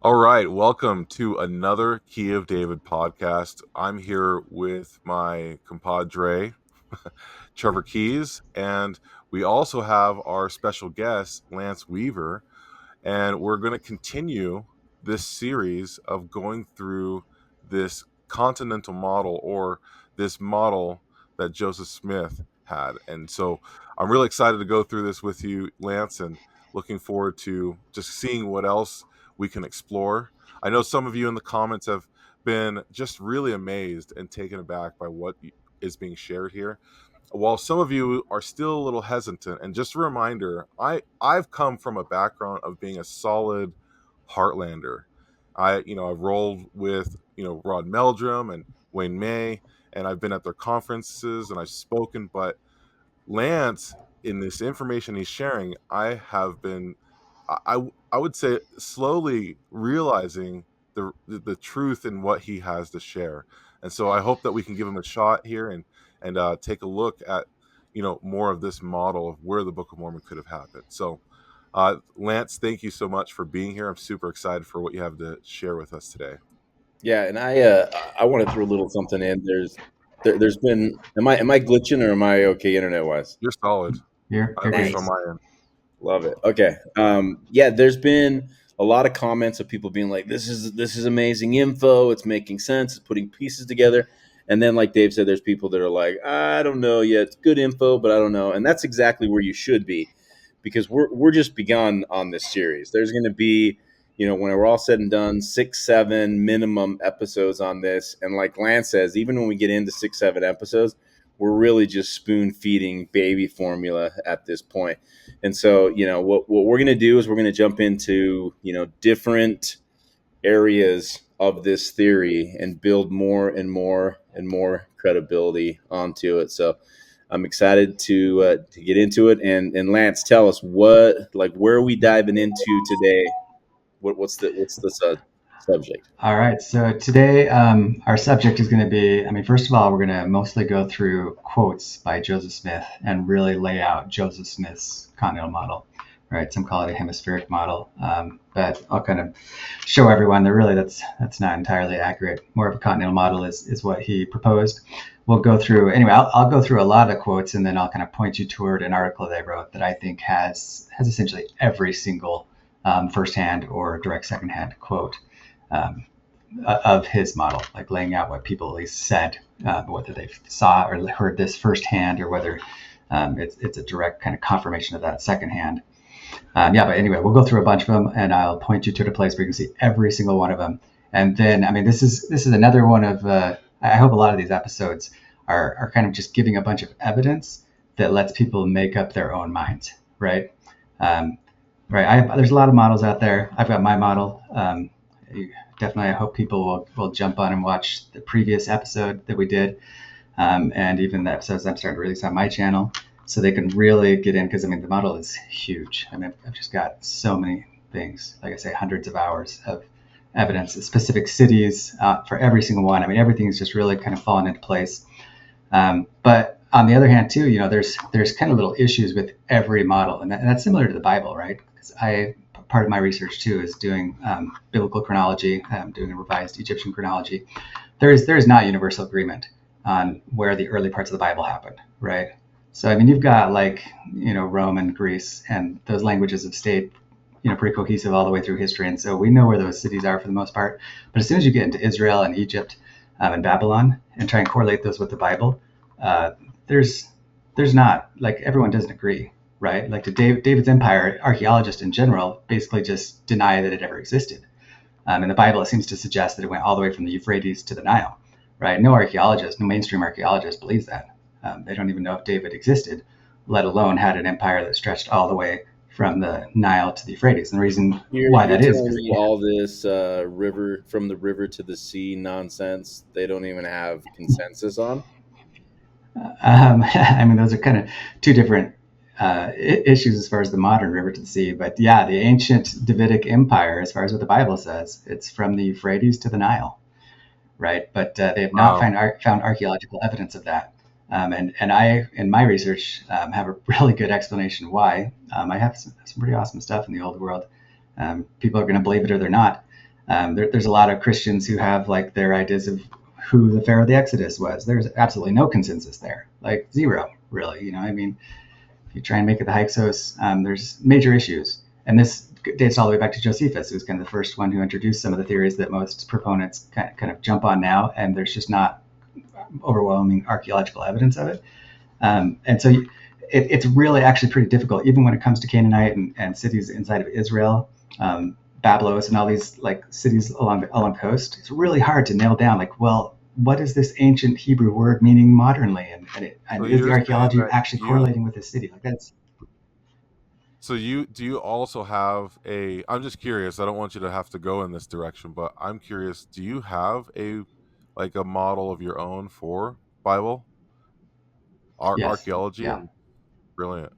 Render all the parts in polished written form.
All right, welcome to another Key of David podcast. I'm here with my compadre, Trevor Keys, and we also have our special guest, Lance Weaver, and we're going to continue this series of going through this continental model or this model that Joseph Smith had. And so I'm really excited to go through this with you, Lance, and looking forward to just seeing what else we can explore. I know some of you in the comments have been just really amazed and taken aback by what is being shared here, while some of you are still a little hesitant. And just a reminder, I've come from a background of being a solid Heartlander. I've rolled with Rod Meldrum and Wayne May, and I've been at their conferences and I've spoken. But Lance, in this information he's sharing, I have been I would say slowly realizing the truth in what he has to share. And so I hope that we can give him a shot here and take a look at more of this model of where the Book of Mormon could have happened. So Lance, thank you so much for being here. I'm super excited for what you have to share with us today. Yeah, and I want to throw a little something in. There's been am I glitching or am I okay internet wise? You're solid, You're at least good. on Nice, my end. love it. Okay, yeah, there's been a lot of comments of people being like, "This is amazing info. It's making sense. It's putting pieces together." And then, like Dave said, there's people that are like, "I don't know yet. It's good info, but I don't know." And that's exactly where you should be, because we're just begun on this series. There's going to be, when we're all said and done, 6, 7 minimum episodes on this. And like Lance says, even when we get into 6, 7 episodes, we're really just spoon feeding baby formula at this point. And so, what we're going to do is we're going to jump into, different areas of this theory and build more and more and more credibility onto it. So I'm excited to get into it. And Lance, tell us where are we diving into today? What's the subject? All right. So today, our subject is going to be, first of all, we're going to mostly go through quotes by Joseph Smith and really lay out Joseph Smith's continental model, right? Some call it a hemispheric model, but I'll kind of show everyone that really that's not entirely accurate. More of a continental model is what he proposed. We'll go through, anyway, I'll go through a lot of quotes and then I'll kind of point you toward an article that I wrote that I think has essentially every single firsthand or direct secondhand quote um, of his model, like laying out what people at least said, whether they saw or heard this firsthand or whether it's a direct kind of confirmation of that secondhand. Yeah, but anyway, we'll go through a bunch of them and I'll point you to the place where you can see every single one of them. And then, this is another one of, I hope a lot of these episodes are kind of just giving a bunch of evidence that lets people make up their own minds, right? Right. There's a lot of models out there. I've got my model. Definitely, I hope people will jump on and watch the previous episode that we did, and even the episodes I'm starting to release on my channel, so they can really get in. Because the model is huge. I've just got so many things. Like I say, hundreds of hours of evidence, specific cities for every single one. Everything is just really kind of falling into place. But on the other hand, too, there's kind of little issues with every model, and that's similar to the Bible, right? Because part of my research too is doing biblical chronology, doing a revised Egyptian chronology. There is not universal agreement on where the early parts of the Bible happened, right? So you've got Rome and Greece, and those languages have stayed pretty cohesive all the way through history, and so we know where those cities are for the most part. But as soon as you get into Israel and Egypt and Babylon and try and correlate those with the Bible, there's not, like, everyone doesn't agree, right? Like David's empire, archaeologists in general basically just deny that it ever existed. In the Bible, it seems to suggest that it went all the way from the Euphrates to the Nile, right? No mainstream archaeologist believes that. They don't even know if David existed, let alone had an empire that stretched all the way from the Nile to the Euphrates. And the reason why You're that is telling because me all this river from the river to the sea nonsense they don't even have consensus on? those are kind of two different issues as far as the modern river to the sea. But yeah, the ancient Davidic Empire, as far as what the Bible says, it's from the Euphrates to the Nile, right? But they have not Wow. found archaeological evidence of that. And I, in my research, have a really good explanation why. I have some pretty awesome stuff in the old world. People are going to believe it or they're not. There's a lot of Christians who have like their ideas of who the Pharaoh of the Exodus was. There's absolutely no consensus there, like zero, really. I mean, if you try and make it the Hyksos, there's major issues. And this dates all the way back to Josephus, who's kind of the first one who introduced some of the theories that most proponents kind of jump on now, and there's just not overwhelming archaeological evidence of it. And so it's really actually pretty difficult, even when it comes to Canaanite and cities inside of Israel, Bablos, and all these like cities along the coast. It's really hard to nail down, like, well, what is this ancient Hebrew word meaning modernly, and is the archaeology actually correlating with this city? Like that's. So do you also have a? I'm just curious. I don't want you to have to go in this direction, but I'm curious. Do you have a model of your own for Bible Yes. archaeology? Yeah. Brilliant.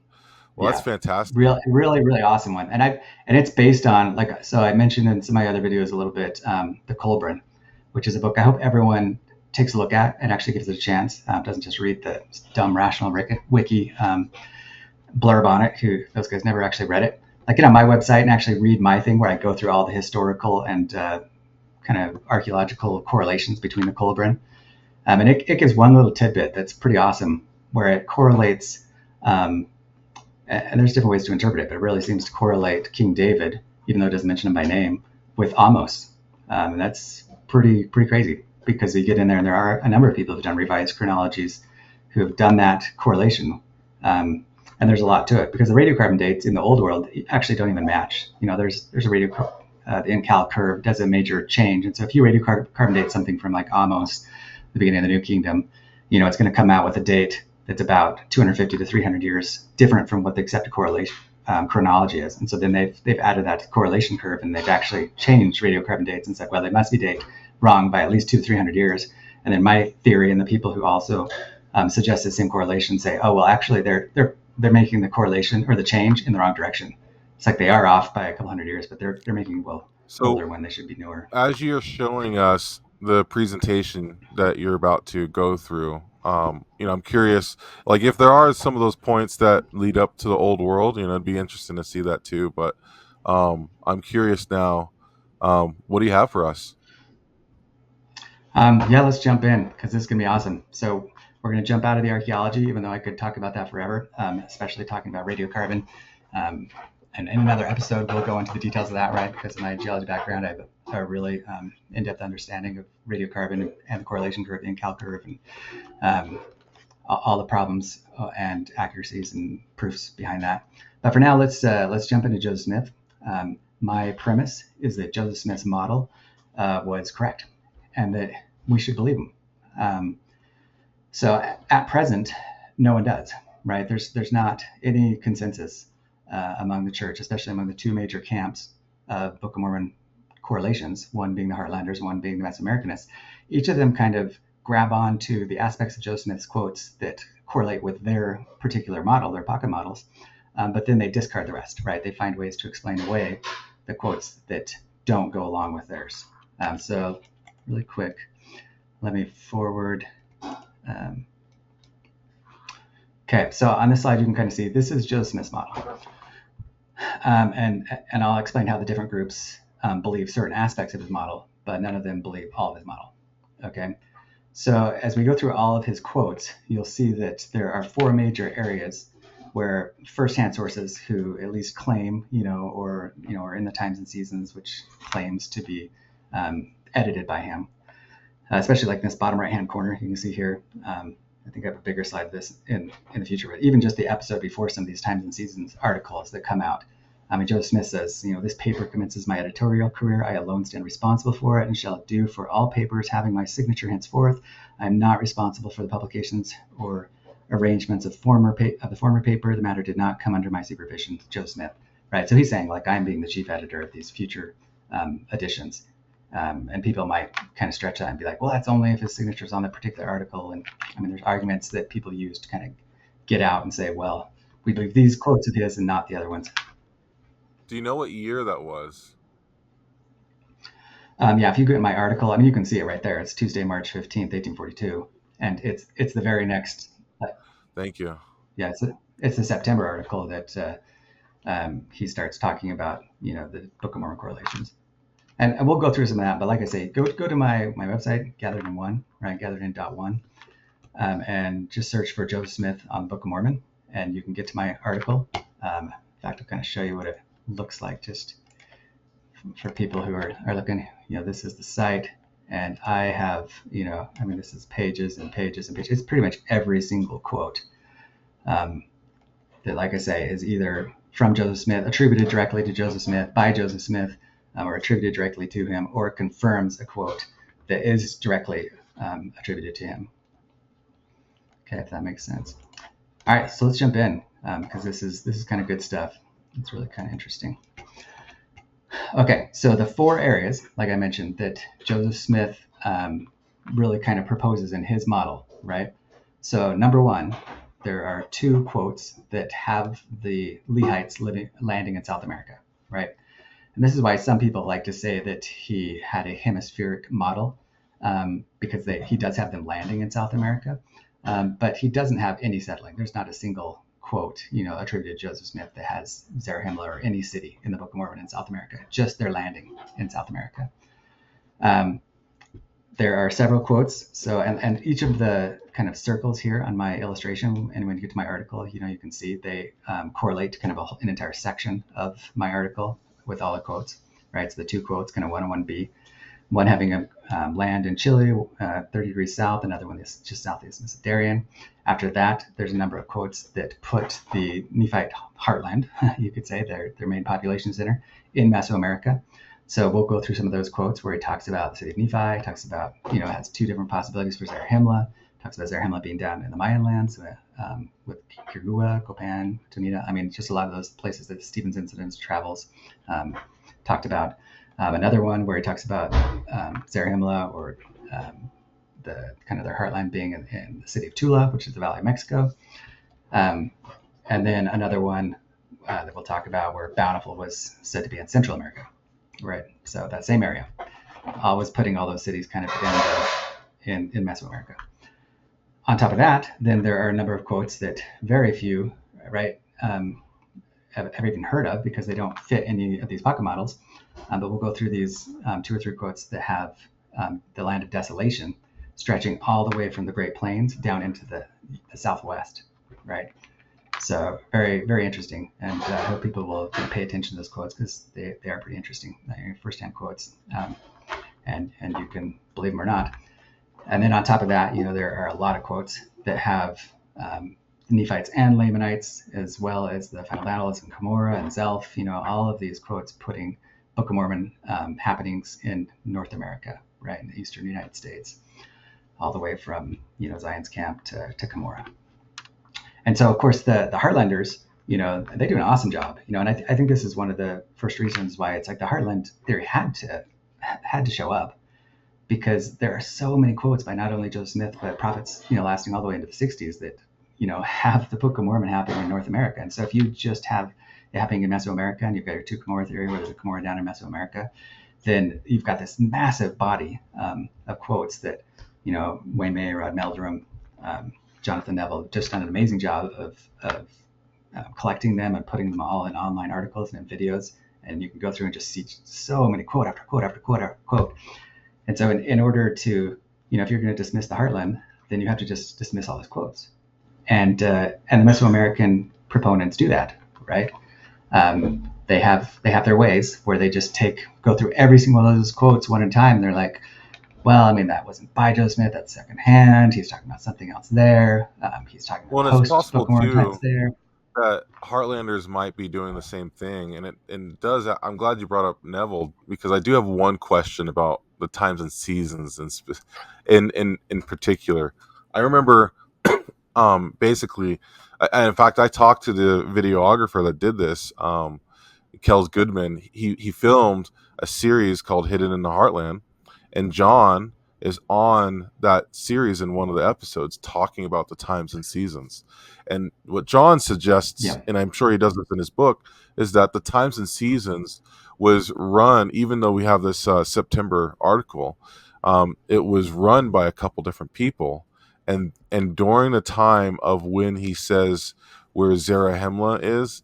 Well, that's Yeah. fantastic. Really awesome one. And it's based on, like, so I mentioned in some of my other videos a little bit, the Colburn, which is a book I hope everyone takes a look at and actually gives it a chance. Doesn't just read the dumb rational wiki blurb on it, who those guys never actually read it. Like, get on my website and actually read my thing where I go through all the historical and kind of archaeological correlations between the Colburn. And it gives one little tidbit that's pretty awesome, where it correlates, and there's different ways to interpret it, but it really seems to correlate King David, even though it doesn't mention him by name, with Amos. And that's pretty crazy, because you get in there and there are a number of people who've done revised chronologies who have done that correlation. And there's a lot to it, because the radiocarbon dates in the old world actually don't even match. There's a the in-cal curve does a major change. And so if you radiocarbon date something from like Amos, the beginning of the New Kingdom, it's going to come out with a date that's about 250 to 300 years different from what the accepted correlation chronology is. And so then they've added that correlation curve, and they've actually changed radiocarbon dates and said, well, they must be date wrong by at least 200 to 300 years. And then my theory, and the people who also suggest the same correlation, say, oh, well, actually they're making the correlation or the change in the wrong direction. It's like they are off by a couple hundred years, but they're making older when they should be newer. As you're showing us the presentation that you're about to go through, I'm curious, like, if there are some of those points that lead up to the old world, it'd be interesting to see that too. But I'm curious now, what do you have for us? Yeah, let's jump in, because this is going to be awesome. So we're going to jump out of the archaeology, even though I could talk about that forever, especially talking about radiocarbon. And in another episode, we'll go into the details of that, right? Because of my geology background, I have a really in-depth understanding of radiocarbon and the correlation curve, the in-cal curve, and all the problems and accuracies and proofs behind that. But for now, let's jump into Joseph Smith. My premise is that Joseph Smith's model was correct, and that we should believe him. So at present, no one does, right? There's not any consensus among the church, especially among the two major camps of Book of Mormon correlations, one being the Heartlanders, one being the Mesoamericanists. Each of them kind of grab on to the aspects of Joseph Smith's quotes that correlate with their particular model, their pocket models, but then they discard the rest, right? They find ways to explain away the quotes that don't go along with theirs. So really quick, let me forward. Okay, so on this slide, you can kind of see this is Joseph Smith's model. And I'll explain how the different groups believe certain aspects of his model, but none of them believe all of his model. Okay, so as we go through all of his quotes, you'll see that there are four major areas where firsthand sources who at least claim, or are in the Times and Seasons, which claims to be edited by him, especially like this bottom right-hand corner. You can see here. I think I have a bigger slide of this in the future, but even just the episode before some of these Times and Seasons articles that come out. Joseph Smith says, this paper commences my editorial career. I alone stand responsible for it, and shall do for all papers having my signature henceforth. I am not responsible for the publications or arrangements of the former paper. The matter did not come under my supervision. Joseph Smith, right? So he's saying, like, I'm being the chief editor of these future editions. And people might kind of stretch that and be like, well, that's only if his signature's on that particular article. And I mean, there's arguments that people use to kind of get out and say, well, we believe these quotes of his and not the other ones. Do you know what year that was? Yeah, if you go to my article, I mean, you can see it right there. It's Tuesday, March 15th, 1842. And it's the very next. Thank you. Yeah, it's the September article that he starts talking about, the Book of Mormon correlations. and we'll go through some of that. But like I say, go to my website, Gathered in One, right? gatheredin.one, and just search for Joseph Smith on the Book of Mormon, and you can get to my article. In fact, I'll kind of show you what it looks like just for people who are looking. This is the site, and I have, this is pages and pages and pages. It's pretty much every single quote that, like I say, is either from Joseph Smith, attributed directly to Joseph Smith, by Joseph Smith, or attributed directly to him, or confirms a quote that is directly attributed to him. Okay, if that makes sense. All right, so let's jump in, because this is kind of good stuff. It's really kind of interesting. Okay, so the 4 areas, like I mentioned, that Joseph Smith really kind of proposes in his model, right? So number 1, there are 2 quotes that have the Lehites landing in South America, right? And this is why some people like to say that he had a hemispheric model, because he does have them landing in South America, but he doesn't have any settling. There's not a single quote, attributed to Joseph Smith that has Zarahemla or any city in the Book of Mormon in South America, just their landing in South America. There are several quotes. So, and each of the kind of circles here on my illustration, and when you get to my article, you can see they correlate to kind of an entire section of my article with all the quotes, right? So the 2 quotes, kind of 1 and 1b, one having a land in Chile, 30 degrees south, another one is just southeast Mesopotamian. After that, there's a number of quotes that put the Nephite Heartland, you could say, their main population center, in Mesoamerica. So we'll go through some of those quotes where he talks about the city of Nephi, talks about, has 2 different possibilities for Zarahemla, talks about Zarahemla being down in the Mayan lands with Kirgua, Copan, Tonita. Just a lot of those places that Stephen's Incidents travels talked about. Another one where he talks about Zarahemla, or the kind of their heartland being in the city of Tula, which is the Valley of Mexico. And then another one that we'll talk about where Bountiful was said to be in Central America, right? So that same area, always putting all those cities kind of in Mesoamerica. On top of that, then there are a number of quotes that very few, right, have even heard of, because they don't fit any of these pocket models. But we'll go through these 2 or 3 quotes that have the land of desolation stretching all the way from the Great Plains down into the Southwest, right? So very, very interesting. And I hope people will pay attention to those quotes, because they are pretty interesting, first-hand quotes. And you can believe them or not. And then on top of that, there are a lot of quotes that have Nephites and Lamanites, as well as the final battles in Cumorah and Zelf, all of these quotes putting Book of Mormon happenings in North America, right, in the eastern United States, all the way from, Zion's Camp to Cumorah. And so, of course, the Heartlanders, they do an awesome job, and I think this is one of the first reasons why it's like the Heartland theory had to show up, because there are so many quotes by not only Joseph Smith, but prophets, lasting all the way into the 60s that, have the Book of Mormon happening in North America. And so if you just have it happening in Mesoamerica, and you've got your 2 Cumorah theory, where there's a Cumorah down in Mesoamerica, then you've got this massive body of quotes that, Wayne May, Rod Meldrum, Jonathan Neville just done an amazing job of collecting them and putting them all in online articles and in videos. And you can go through and just see so many quote after quote after quote after quote. And so in order to, if you're going to dismiss the Heartland, then you have to just dismiss all those quotes. And the Mesoamerican proponents do that, right? They have their ways where they just go through every single one of those quotes one at a time. And they're like, well, that wasn't by Joseph Smith, that's secondhand. He's talking about something else there. He's talking about post Book of Mormon times there. That Heartlanders might be doing the same thing, and it does. I'm glad you brought up Neville, because I do have one question about the times and seasons, and in particular, I remember, basically, and in fact, I talked to the videographer that did this, Kels Goodman. He filmed a series called Hidden in the Heartland, and John is on that series in one of the episodes talking about the times and seasons. And what John suggests, and I'm sure he does this in his book, is that the times and seasons was run, even though we have this September article, it was run by a couple different people. And during the time of when he says where Zarahemla is,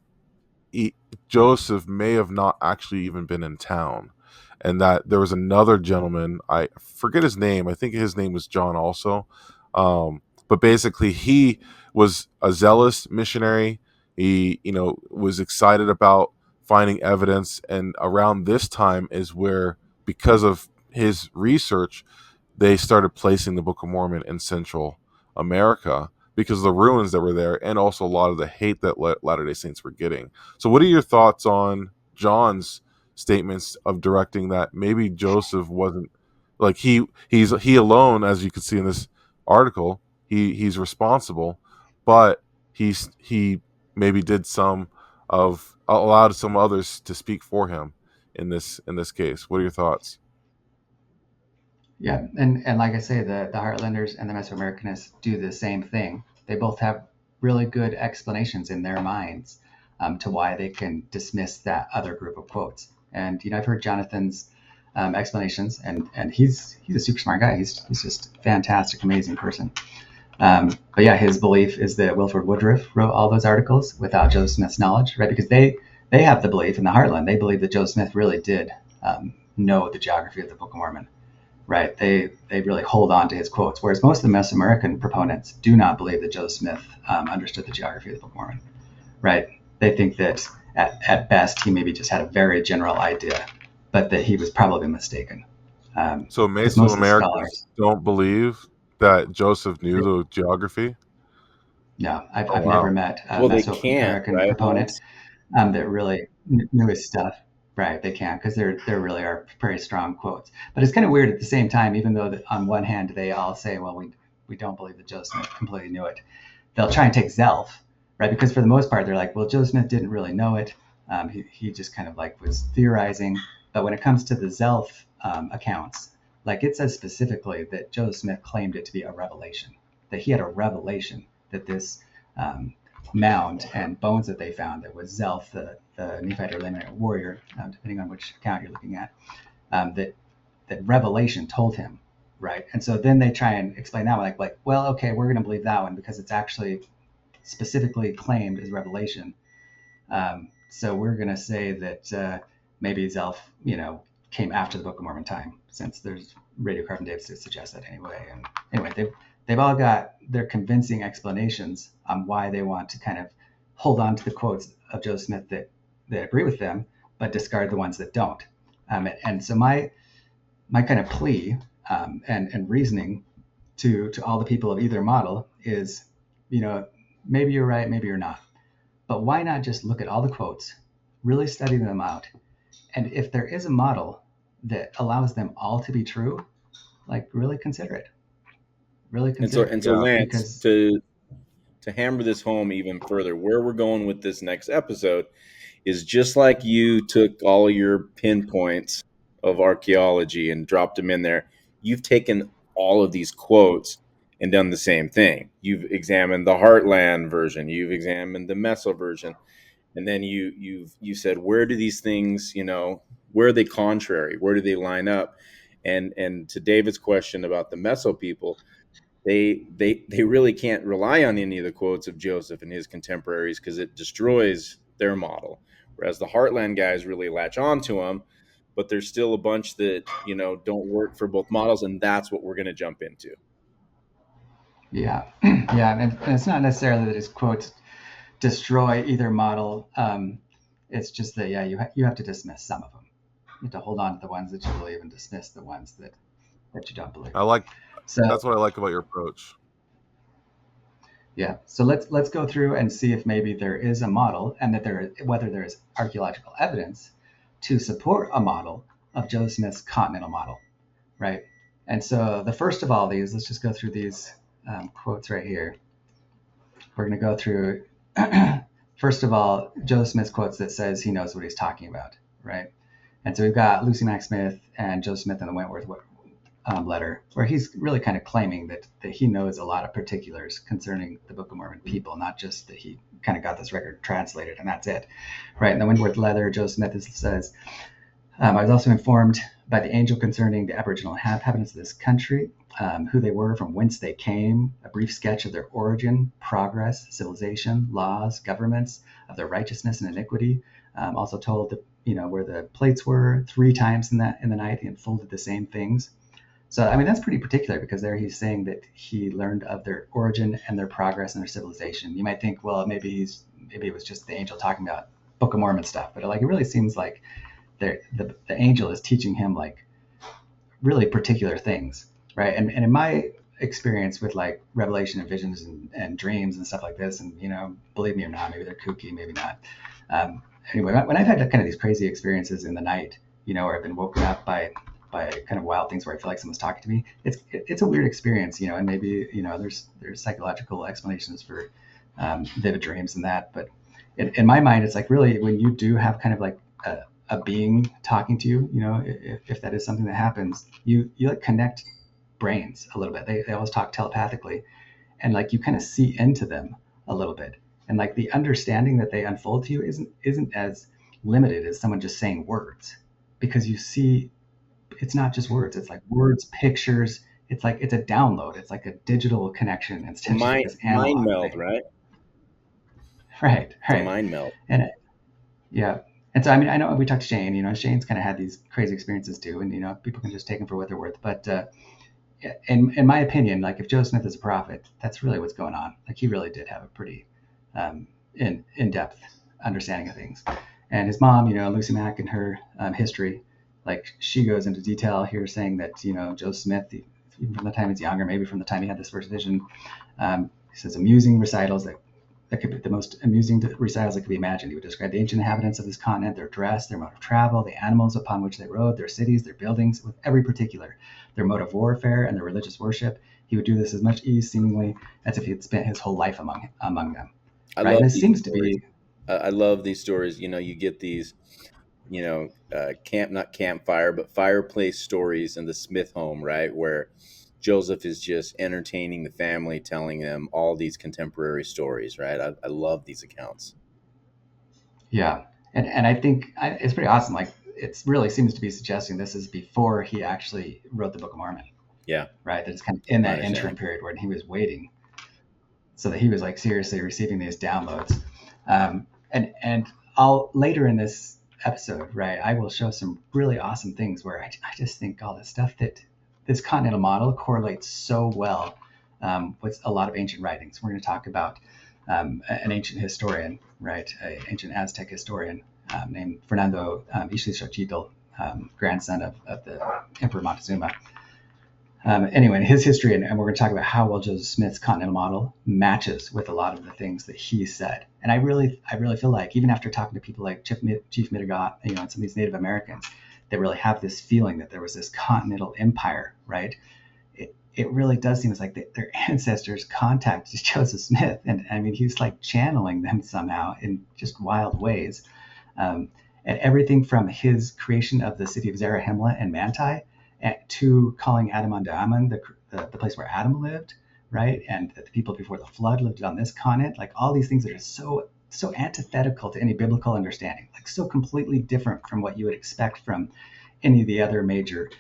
Joseph may have not actually even been in town. and that there was another gentleman, I forget his name, I think his name was John also, but basically he was a zealous missionary. He, was excited about finding evidence, and around this time is where, because of his research, they started placing the Book of Mormon in Central America because of the ruins that were there, and also a lot of the hate that Latter-day Saints were getting. So what are your thoughts on John's statements of directing that maybe Joseph wasn't, like, he alone, as you can see in this article, he's responsible, but he maybe did some of allowed some others to speak for him in this case. What are your thoughts? Yeah, and like I say, the Heartlanders and the Mesoamericanists do the same thing. They both have really good explanations in their minds to why they can dismiss that other group of quotes. And I've heard Jonathan's explanations, and he's a super smart guy. He's just a fantastic, amazing person. But yeah, his belief is that Wilford Woodruff wrote all those articles without Joseph Smith's knowledge, right? Because they have the belief in the Heartland. They believe that Joseph Smith really did know the geography of the Book of Mormon. Right, they really hold on to his quotes, whereas most of the Mesoamerican proponents do not believe that Joseph Smith understood the geography of the Book of Mormon. Right, they think that at best he maybe just had a very general idea, but that he was probably mistaken. So Because most of the Mesoamericans scholars, don't believe that Joseph knew the geography? no, Oh, I've never wow. met a Well, they can't, Mesoamerican right? proponent that really knew his stuff. Right, they can't, because there really are very strong quotes. But it's kind of weird at the same time, even though on one hand they all say, well, we don't believe that Joseph Smith completely knew it. They'll try and take Zelf, right? Because for the most part, they're like, well, Joseph Smith didn't really know it. He just kind of like was theorizing. But when it comes to the Zelf accounts, like it says specifically that Joseph Smith claimed it to be a revelation, that he had a revelation that this mound and bones that they found, that was Zelf, the Nephite or Lamanite warrior, depending on which account you're looking at, that revelation told him, right? And so then they try and explain that one, like, well, okay, we're going to believe that one because it's actually specifically claimed as revelation. So we're going to say that maybe Zelf, came after the Book of Mormon time, since there's radiocarbon dates to suggest that anyway. And anyway, they've all got their convincing explanations on why they want to kind of hold on to the quotes of Joseph Smith that agree with them, but discard the ones that don't. And so my kind of plea and reasoning to all the people of either model is, maybe you're right, maybe you're not. But why not just look at all the quotes, really study them out, and if there is a model that allows them all to be true, like really consider it. Really And so consider it. Yeah. Lance, Because to hammer this home even further, where we're going with this next episode is just like you took all your pinpoints of archaeology and dropped them in there. You've taken all of these quotes and done the same thing. You've examined the Heartland version, you've examined the Meso version, and then you said, where do these things, where are they contrary? Where do they line up? And to David's question about the Meso people, they really can't rely on any of the quotes of Joseph and his contemporaries because it destroys their model. Whereas the Heartland guys really latch on to them, but there's still a bunch that don't work for both models, and that's what we're going to jump into. yeah, yeah, and it's not necessarily that his quotes destroy either model. It's just that you have to dismiss some of them. You have to hold on to the ones that you believe and dismiss the ones that you don't believe. I like So That's what I like about your approach. yeah, so let's go through and see if maybe there is a model, and that whether there is archaeological evidence to support a model of Joseph Smith's continental model, right? And so the first of all these, let's just go through these quotes right here. We're going to go through, first of all, Joseph Smith's quotes that says he knows what he's talking about, right? And so we've got Lucy Mack Smith and Joseph Smith in the Wentworth letter, where he's really kind of claiming that he knows a lot of particulars concerning the Book of Mormon people, not just that he kind of got this record translated and that's it, right? In the Wentworth letter, Joseph Smith says, I was also informed by the angel concerning the Aboriginal inhabitants of this country, who they were, from whence they came, a brief sketch of their origin, progress, civilization, laws, governments, of their righteousness and iniquity. Also told that where the plates were 3 times in the night. He unfolded the same things. So, I mean, that's pretty particular because there he's saying that he learned of their origin and their progress and their civilization. You might think, well, maybe it was just the angel talking about Book of Mormon stuff, but like it really seems like the angel is teaching him like really particular things, right? And in my experience with like revelation and visions and dreams and stuff like this, and believe me or not, maybe they're kooky, maybe not. Anyway, when I've had kind of these crazy experiences in the night, where I've been woken up by kind of wild things where I feel like someone's talking to me, it's a weird experience, and maybe there's psychological explanations for vivid dreams and that, but in my mind, it's like really when you do have kind of like a being talking to you, if that is something that happens, you like connect brains a little bit. They always talk telepathically, and like you kind of see into them a little bit, and like the understanding that they unfold to you isn't as limited as someone just saying words, because you see it's not just words. It's like words, pictures. It's like it's a download. It's like a digital connection instead of just like this Mind analog meld, thing. right? Right. It's a mind meld. And yeah. And so, I mean, I know we talked to Shane, Shane's kind of had these crazy experiences too, and, people can just take them for what they're worth. But in my opinion, like if Joseph Smith is a prophet, that's really what's going on. Like he really did have a pretty in-depth understanding of things. And his mom, Lucy Mack, and her history, like she goes into detail here saying that, Joseph Smith, even from the time he's younger, maybe from the time he had this first vision, he says amusing recitals that could be the most amusing recitals that could be imagined. He would describe the ancient inhabitants of this continent, their dress, their mode of travel, the animals upon which they rode, their cities, their buildings, with every particular, their mode of warfare and their religious worship. He would do this as much ease, seemingly, as if he had spent his whole life among them. I right? love And it these seems stories. to be, I love these stories. You get these, not campfire, but fireplace stories in the Smith home, right? Where Joseph is just entertaining the family, telling them all these contemporary stories, right? I love these accounts. yeah. And I think it's pretty awesome. Like it really seems to be suggesting this is before he actually wrote the Book of Mormon. Yeah. Right. That it's kind of in that interim period when he was waiting, so that he was like seriously receiving these downloads. And I'll later in this episode, right, I will show some really awesome things where I just think all this stuff that this continental model correlates so well with a lot of ancient writings. We're going to talk about an ancient historian, right, an ancient Aztec historian named Fernando Ixtlilxochitl, grandson of the Emperor Montezuma. Anyway, his history, and we're going to talk about how well Joseph Smith's continental model matches with a lot of the things that he said. And I really feel like even after talking to people like Chief Mittagott, and some of these Native Americans, they really have this feeling that there was this continental empire, right? It really does seem like their ancestors contacted Joseph Smith, and I mean he's like channeling them somehow in just wild ways. And everything from his creation of the city of Zarahemla and Manti, to calling Adam-ondi-Ahman the place where Adam lived, right? And that the people before the flood lived on this continent. Like all these things that are so antithetical to any biblical understanding, like so completely different from what you would expect from any of the other major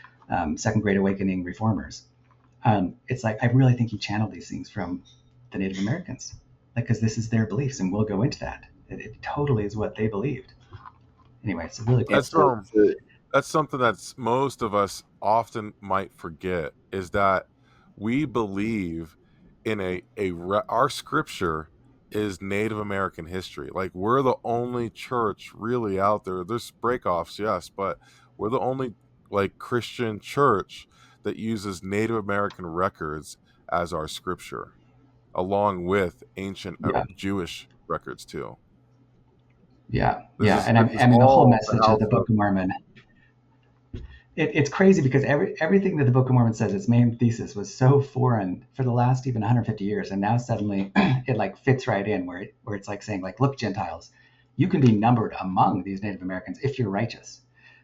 Second Great Awakening reformers. It's like I really think he channeled these things from the Native Americans, like because this is their beliefs, and we'll go into that. It totally is what they believed. Anyway, it's a really cool. That's something that's most of us often might forget, is that we believe in our scripture is Native American history. Like we're the only church really out there. There's breakoffs, yes, but we're the only like Christian church that uses Native American records as our scripture, along with ancient Jewish records too. Yeah. This And is I mean, the whole all message of the Book of Mormon, it's crazy because everything that the Book of Mormon says, its main thesis, was so foreign for the last even 150 years. And now suddenly it like fits right in where it's like saying like, look, Gentiles, you can be numbered among these Native Americans if you're righteous.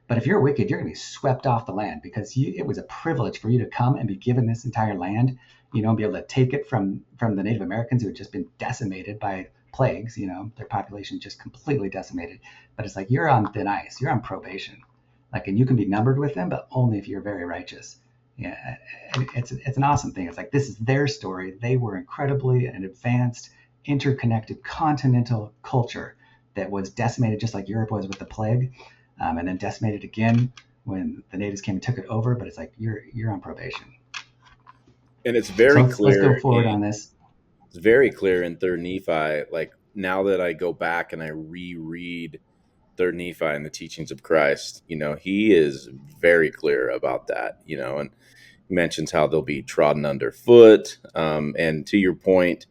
But if you're wicked, you're going to be swept off the land, because it was a privilege for you to come and be given this entire land, and be able to take it from the Native Americans who had just been decimated by plagues, their population just completely decimated. But it's like, you're on thin ice, you're on probation, like, and you can be numbered with them, but only if you're very righteous. Yeah, it's an awesome thing. It's like, this is their story. They were incredibly an advanced, interconnected continental culture that was decimated just like Europe was with the plague. and then decimated again when the natives came and took it over. But it's like you're on probation. And it's So very let's go clear forward on this. it's very clear in Third Nephi. Like now that I go back and I reread Third Nephi and the teachings of Christ, he is very clear about that. And he mentions how they'll be trodden underfoot. And to your point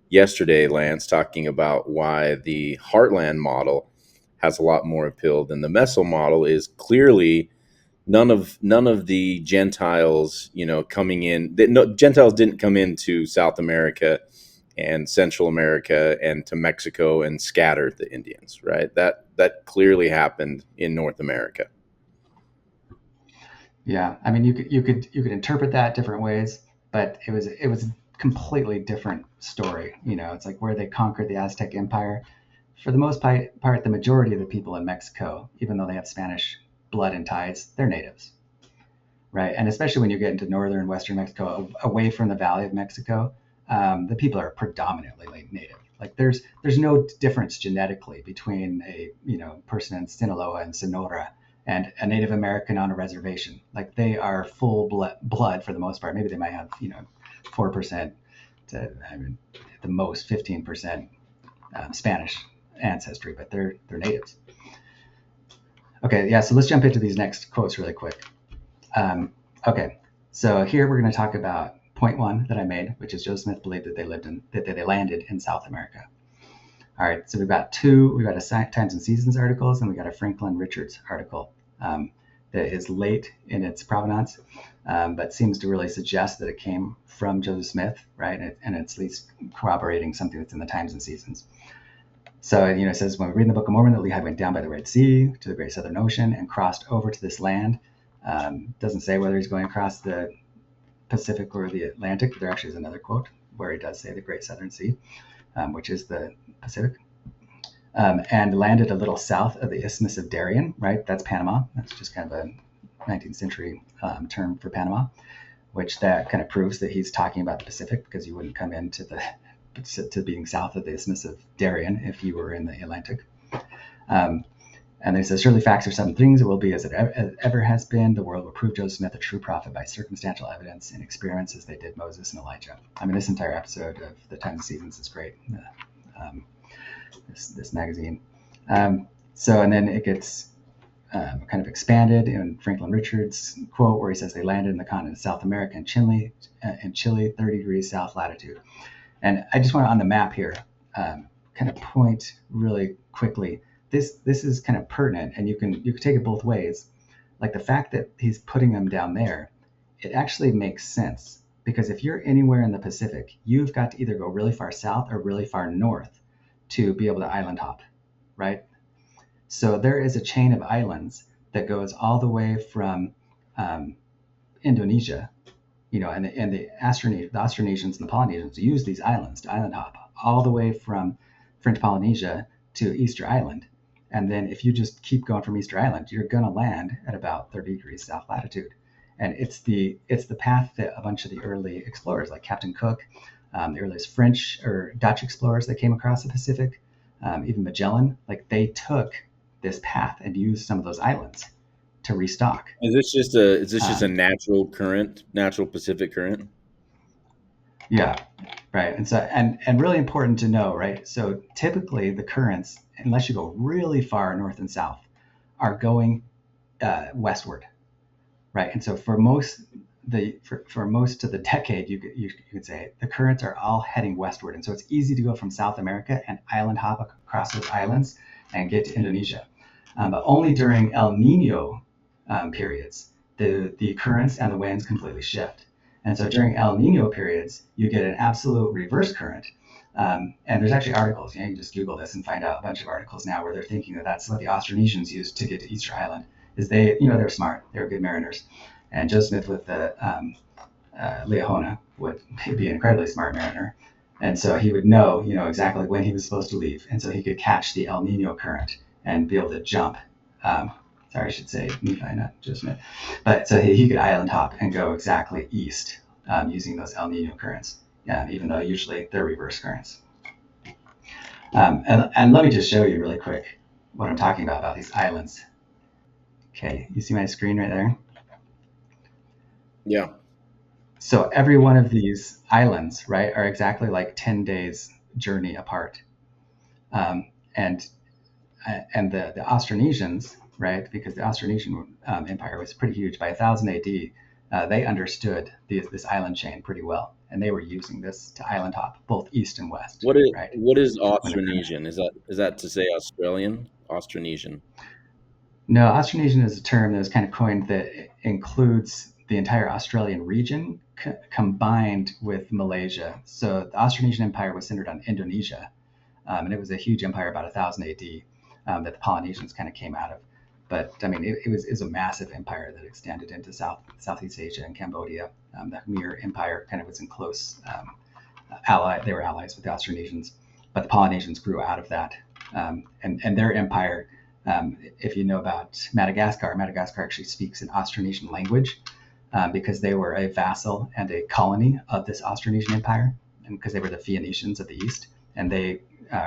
yesterday, Lance, talking about why the Heartland model has a lot more appeal than the Meso model is clearly none of the Gentiles, coming in. Gentiles didn't come into South America and Central America and to Mexico and scatter the Indians, right? That clearly happened in North America. Yeah, I mean, you could interpret that different ways, but it was a completely different story. It's like where they conquered the Aztec Empire. For the most part, the majority of the people in Mexico, even though they have Spanish blood and ties, they're natives, right? And especially when you get into northern western Mexico, away from the Valley of Mexico, the people are predominantly native. Like there's no difference genetically between a person in Sinaloa and Sonora and a Native American on a reservation. Like they are full blood for the most part. Maybe they might have 4% to at the most 15% Spanish ancestry, but they're natives. Okay, yeah. So let's jump into these next quotes really quick. Okay, so here we're going to talk about point one that I made, which is Joseph Smith believed that they landed in South America. All right, so we've got a Times and Seasons articles, and we got a Franklin Richards article that is late in its provenance, but seems to really suggest that it came from Joseph Smith, right? And it's at least corroborating something that's in the Times and Seasons. So, it says, when we read in the Book of Mormon that Lehi went down by the Red Sea to the Great Southern Ocean and crossed over to this land. Doesn't say whether he's going across the Pacific or the Atlantic, but there actually is another quote where he does say the Great Southern Sea, which is the Pacific, and landed a little south of the Isthmus of Darien, right? That's Panama. That's just kind of a 19th century term for Panama, which that kind of proves that he's talking about the Pacific, because you wouldn't come into to being south of the Isthmus of Darien if you were in the Atlantic. And they says, surely facts are some things. It will be as it ever has been. The world will prove Joseph Smith a true prophet by circumstantial evidence and experiments as they did Moses and Elijah. I mean, this entire episode of the Times and Seasons is great, this magazine. So, and then it gets kind of expanded in Franklin Richards' quote where he says they landed in the continent of South America in Chile, 30 degrees south latitude. And I just want to, on the map here, kind of point really quickly. This is kind of pertinent, and you can take it both ways. Like the fact that he's putting them down there, it actually makes sense, because if you're anywhere in the Pacific, you've got to either go really far south or really far north to be able to island hop, right? So there is a chain of islands that goes all the way from Indonesia, and the Austronesians and the Polynesians use these islands to island hop all the way from French Polynesia to Easter Island. And then if you just keep going from Easter Island, you're going to land at about 30 degrees south latitude. And it's the path that a bunch of the early explorers, like Captain Cook, the earliest French or Dutch explorers that came across the Pacific, even Magellan, like they took this path and used some of those islands to restock. Is this just a natural current, natural Pacific current? Yeah, right. And so and really important to know, right? So typically the currents, unless you go really far north and south, are going westward, right? And so for most of the decade, you could say the currents are all heading westward, and so it's easy to go from South America and island hop across those islands and get to Indonesia. But only during El Nino periods, the currents and the winds completely shift. And so during El Nino periods, you get an absolute reverse current. And there's actually articles, you can just Google this and find out a bunch of articles now where they're thinking that that's what the Austronesians used to get to Easter Island. Is they're smart, they're good mariners. And Joseph Smith with the Leahona would be an incredibly smart mariner. And so he would know, exactly when he was supposed to leave. And so he could catch the El Nino current and be able to jump. Sorry, I should say Nephi, not Joseph Smith. But so he could island hop and go exactly east using those El Nino currents, even though usually they're reverse currents. And let me just show you really quick what I'm talking about these islands. Okay, you see my screen right there? Yeah. So every one of these islands, right, are exactly like 10 days journey apart. Um, and and the Austronesians, right, because the Austronesian Empire was pretty huge. By 1000 AD, they understood this island chain pretty well, and they were using this to island hop both east and west, right? What is When they're Austronesian? Is that to say Australian? Austronesian. No, Austronesian is a term that was kind of coined that includes the entire Australian region combined with Malaysia. So the Austronesian Empire was centered on Indonesia, and it was a huge empire about 1000 AD that the Polynesians kind of came out of. But I mean, it was a massive empire that extended into Southeast Asia and Cambodia. The Khmer Empire kind of was in close ally. They were allies with the Austronesians, but the Polynesians grew out of that, and their empire. If you know about Madagascar, Madagascar actually speaks an Austronesian language because they were a vassal and a colony of this Austronesian Empire, and because they were the Phoenicians of the East, and they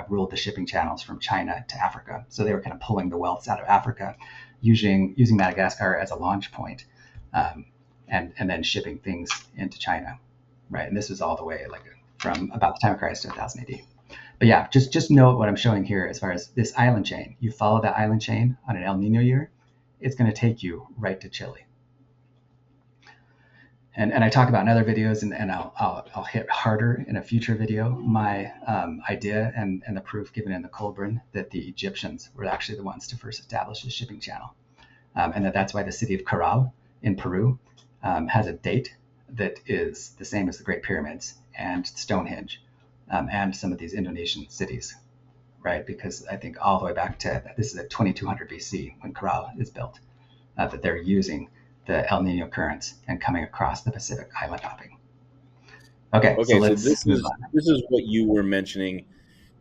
ruled the shipping channels from China to Africa. So they were kind of pulling the wealth out of Africa, using Madagascar as a launch point, and then shipping things into China, right? And this was all the way like from about the time of Christ to 1000 AD. But yeah, just note what I'm showing here as far as this island chain. You follow that island chain on an El Nino year, it's going to take you right to Chile. And I talk about in other videos, and I'll hit harder in a future video my idea and the proof given in the Colburn that the Egyptians were actually the ones to first establish the shipping channel, and that's why the city of Caral in Peru has a date that is the same as the Great Pyramids and Stonehenge. And some of these Indonesian cities, right? Because I think all the way back to this is at 2200 BC when Cumorah is built, that they're using the El Nino currents and coming across the Pacific island hopping. Okay, so let's move on. This is what you were mentioning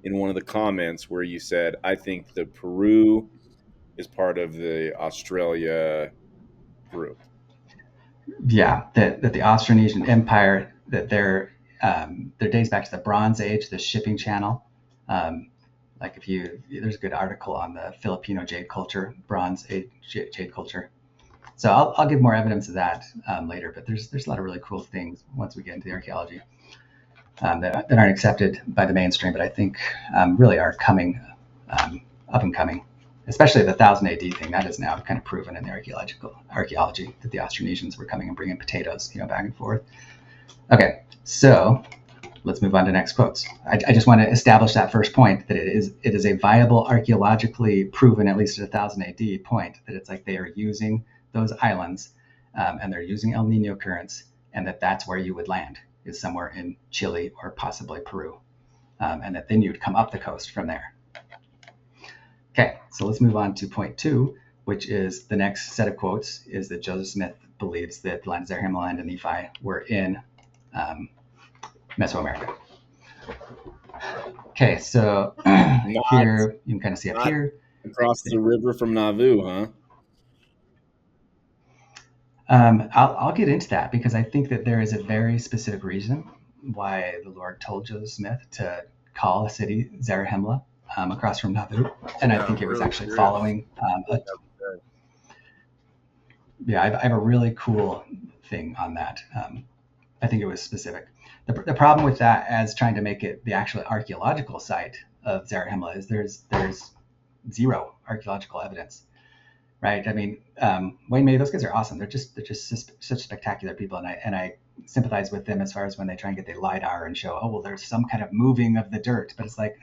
in one of the comments where you said, I think the Peru is part of the Australia group. Yeah, that the Austronesian Empire, that their dates back to the Bronze Age, the shipping channel. Like there's a good article on the Filipino jade culture, Bronze Age jade culture. So I'll give more evidence of that later. But there's a lot of really cool things once we get into the archaeology that aren't accepted by the mainstream, but I think really are coming up and coming. Especially the 1000 AD thing, that is now kind of proven in the archaeology that the Austronesians were coming and bringing potatoes, back and forth. Okay, so let's move on to next quotes. I just want to establish that first point, that it is a viable, archaeologically proven, at least at 1000 AD point, that it's like they are using those islands and they're using El Nino currents, and that's where you would land, is somewhere in Chile or possibly Peru, and that then you'd come up the coast from there. Okay, so let's move on to point 2, which is the next set of quotes, is that Joseph Smith believes that the land of Zarahemla and Nephi were in Mesoamerica. Okay, so here you can kind of see up here. Across the river from Nauvoo, huh? I'll get into that because I think that there is a very specific reason why the Lord told Joseph Smith to call a city Zarahemla across from Nauvoo, and I think it was actually following. I have a really cool thing on that. I think it was specific. The problem with that, as trying to make it the actual archaeological site of Zarahemla, is there's zero archaeological evidence. Right? I mean, Wayne May, those guys are awesome. They're just such spectacular people, and I sympathize with them as far as when they try and get the LiDAR and show, oh well, there's some kind of moving of the dirt, but it's like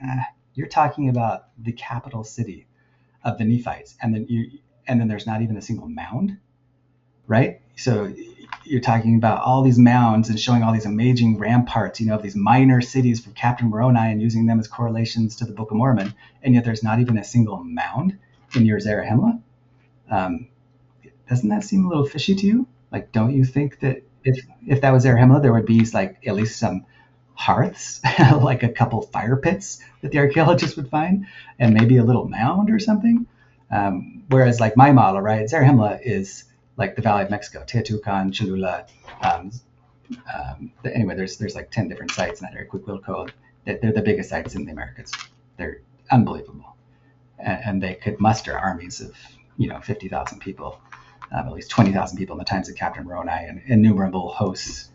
you're talking about the capital city of the Nephites, and then there's not even a single mound, right? So you're talking about all these mounds and showing all these amazing ramparts, of these minor cities from Captain Moroni and using them as correlations to the Book of Mormon, and yet there's not even a single mound in your Zarahemla. Doesn't that seem a little fishy to you? Like, don't you think that if that was Zarahemla, there would be like at least some hearths, like a couple fire pits that the archaeologists would find, and maybe a little mound or something? Whereas like my model, right, Zarahemla is like the Valley of Mexico, Teotihuacan, Cholula. Anyway, there's like 10 different sites in that area, Cuicuilco. They're the biggest sites in the Americas. They're unbelievable. And they could muster armies of, 50,000 people, at least 20,000 people in the times of Captain Moroni, and innumerable hosts,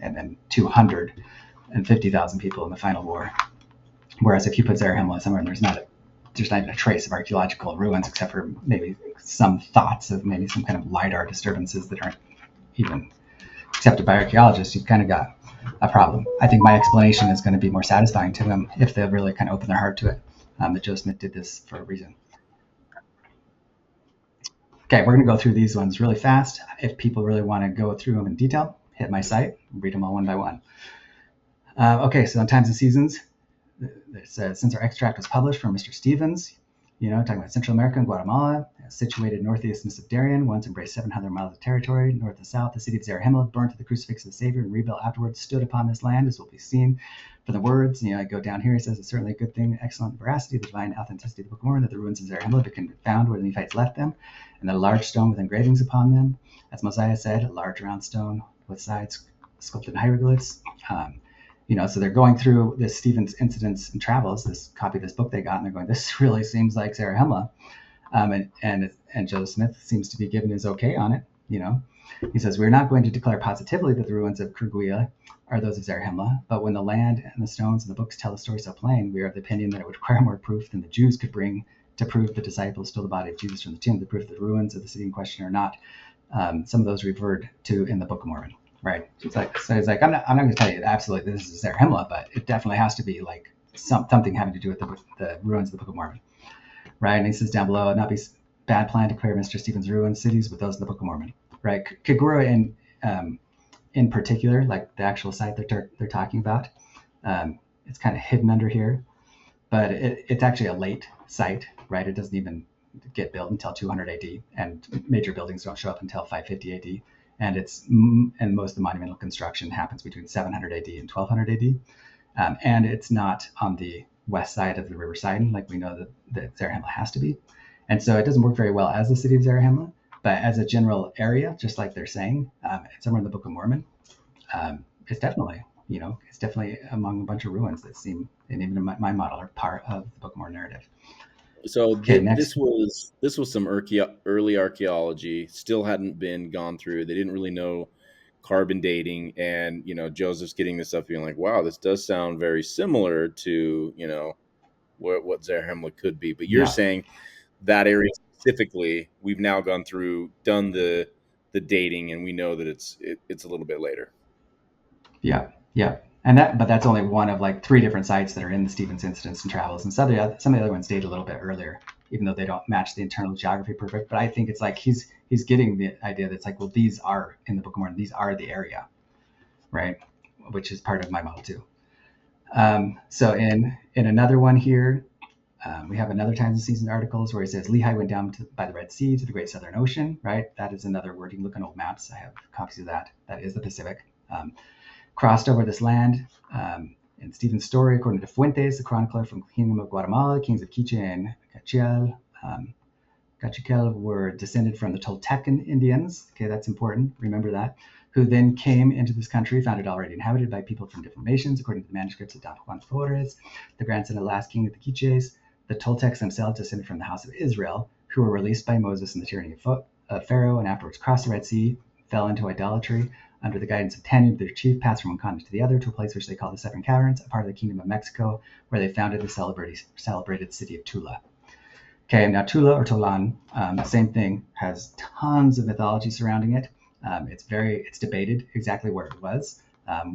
and then 250,000 people in the final war. Whereas if you put Zarahemla somewhere and there's not even a trace of archaeological ruins, except for maybe some thoughts of maybe some kind of LiDAR disturbances that aren't even accepted by archaeologists, you've kind of got a problem. I think my explanation is going to be more satisfying to them if they really kind of open their heart to it, that Joseph Smith did this for a reason. Okay, we're going to go through these ones really fast. If people really want to go through them in detail, hit my site, read them all one by one. Okay, so on times and seasons, it says, since our extract was published from Mr. Stevens, talking about Central America and Guatemala, situated northeast of Darien, once embraced 700 miles of territory, north and south. The city of Zarahemla, burnt to the crucifix of the Savior and rebuilt afterwards, stood upon this land, as will be seen from the words. I go down here, he says, it's certainly a good thing, excellent veracity, the divine authenticity of the Book of Mormon, that the ruins of Zarahemla can be found where the Nephites left them, and that a large stone with engravings upon them, as Mosiah said, a large round stone with sides sculpted in hieroglyphs. So they're going through this Stevens Incidents and Travels, this copy of this book they got, and they're going, this really seems like Zarahemla. And Joseph Smith seems to be giving his okay on it. He says, we're not going to declare positively that the ruins of Kerguia are those of Zarahemla, but when the land and the stones and the books tell the story so plain, we are of the opinion that it would require more proof than the Jews could bring to prove the disciples stole the body of Jesus from the tomb, the proof that the ruins of the city in question are not. Some of those referred to in the Book of Mormon. Right. It's like, I'm not going to tell you absolutely this is Zarahemla, but it definitely has to be like something having to do with the ruins of the Book of Mormon. Right. And he says down below, not be bad plan to declare Mr. Stevens' ruins cities with those in the Book of Mormon. Right. Cumorah in particular, like the actual site that they're talking about, it's kind of hidden under here, but it's actually a late site. Right. It doesn't even get built until 200 AD, and major buildings don't show up until 550 AD. And most of the monumental construction happens between 700 AD and 1200 AD. And it's not on the west side of the River Sidon, like we know that Zarahemla has to be. And so it doesn't work very well as the city of Zarahemla, but as a general area, just like they're saying, somewhere in the Book of Mormon, it's definitely among a bunch of ruins that seem, and even in my model, are part of the Book of Mormon narrative. So this was some early archaeology, still hadn't been gone through. They didn't really know carbon dating, and Joseph's getting this up, being like, "Wow, this does sound very similar to what Zarahemla could be." But you're saying that area specifically, we've now gone through, done the dating, and we know that it's a little bit later. Yeah. But that's only one of like 3 different sites that are in the Stevens Incidents and Travels, and some of the other ones date a little bit earlier, even though they don't match the internal geography perfect. But I think it's like he's getting the idea that it's like, well, these are in the Book of Mormon, these are the area, right? Which is part of my model too. So in another one here, we have another Times and Seasons articles where he says Lehi went down by the Red Sea to the Great Southern Ocean, right? That is another word. You can look on old maps. I have copies of that. That is the Pacific. Crossed over this land. In Stephen's story, according to Fuentes, the chronicler from the Kingdom of Guatemala, kings of Quiche and Cachiquel were descended from the Toltecan Indians. Okay, that's important. Remember that. Who then came into this country, found it already inhabited by people from different nations, according to the manuscripts of Don Juan Flores, the grandson of the last king of the Quiches. The Toltecs themselves descended from the house of Israel, who were released by Moses in the tyranny of Pharaoh, and afterwards crossed the Red Sea, fell into idolatry. Under the guidance of Tanub, their chief, passed from one continent to the other to a place which they call the Seven Caverns, a part of the Kingdom of Mexico, where they founded the celebrated city of Tula. Okay, now Tula or Tolan, same thing, has tons of mythology surrounding it. It's debated exactly where it was.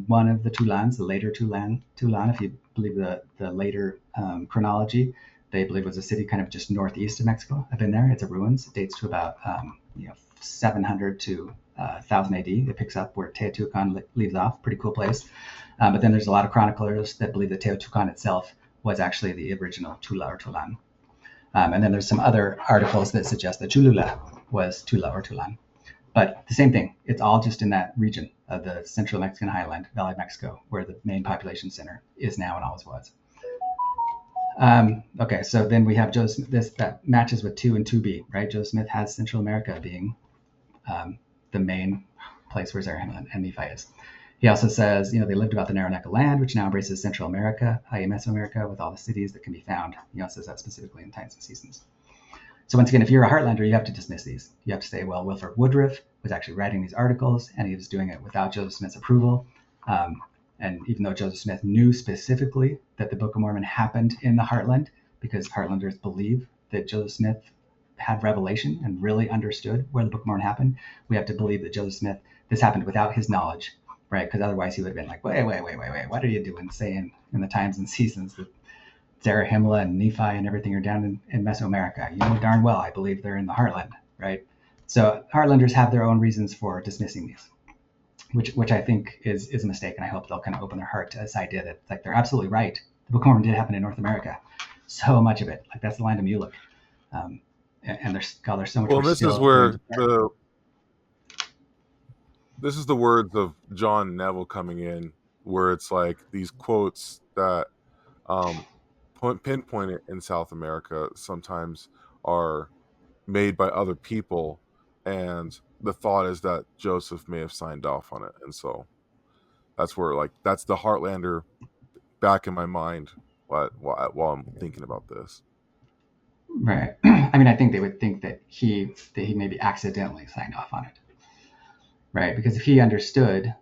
One of the Tulans, the later Tulan, if you believe the later chronology, they believe it was a city kind of just northeast of Mexico. I've been there. It's a ruins. It dates to about 700 to 1000 AD. It picks up where Teotihuacan leaves off. Pretty cool place. But then there's a lot of chroniclers that believe that Teotihuacan itself was actually the original Tula or Tulan. And then there's some other articles that suggest that Cholula was Tula or Tulan. But the same thing. It's all just in that region of the central Mexican highland, Valley of Mexico, where the main population center is now and always was. Okay, so then we have Joseph Smith. That matches with 2 and 2b, right? Joseph Smith has Central America being the main place where Zarahemla and Nephi is. He also says, they lived about the narrow neck of land, which now embraces Central America, i.e. Mesoamerica, with all the cities that can be found. He also says that specifically in Times and Seasons. So once again, if you're a Heartlander, you have to dismiss these. You have to say, well, Wilford Woodruff was actually writing these articles, and he was doing it without Joseph Smith's approval. And even though Joseph Smith knew specifically that the Book of Mormon happened in the Heartland, because Heartlanders believe that Joseph Smith had revelation and really understood where the Book of Mormon happened, we have to believe that Joseph Smith, this happened without his knowledge, right? Because otherwise he would have been like, wait, what are you doing saying in the times and seasons that Zarahemla and Nephi and everything are down in Mesoamerica? You know darn well I believe they're in the Heartland, right? So Heartlanders have their own reasons for dismissing these, which I think is a mistake, and I hope they'll kind of open their heart to this idea that like they're absolutely right. The Book of Mormon did happen in North America, so much of it, like that's the land of Mulek, and there's so much. Well, this is where this is the words of John Neville coming in, where it's like these quotes that pinpoint it in South America sometimes are made by other people, and the thought is that Joseph may have signed off on it, and so that's where like that's the Heartlander back in my mind while I'm thinking about this. Right. I mean, I think they would think that he maybe accidentally signed off on it, right? Because if he understood,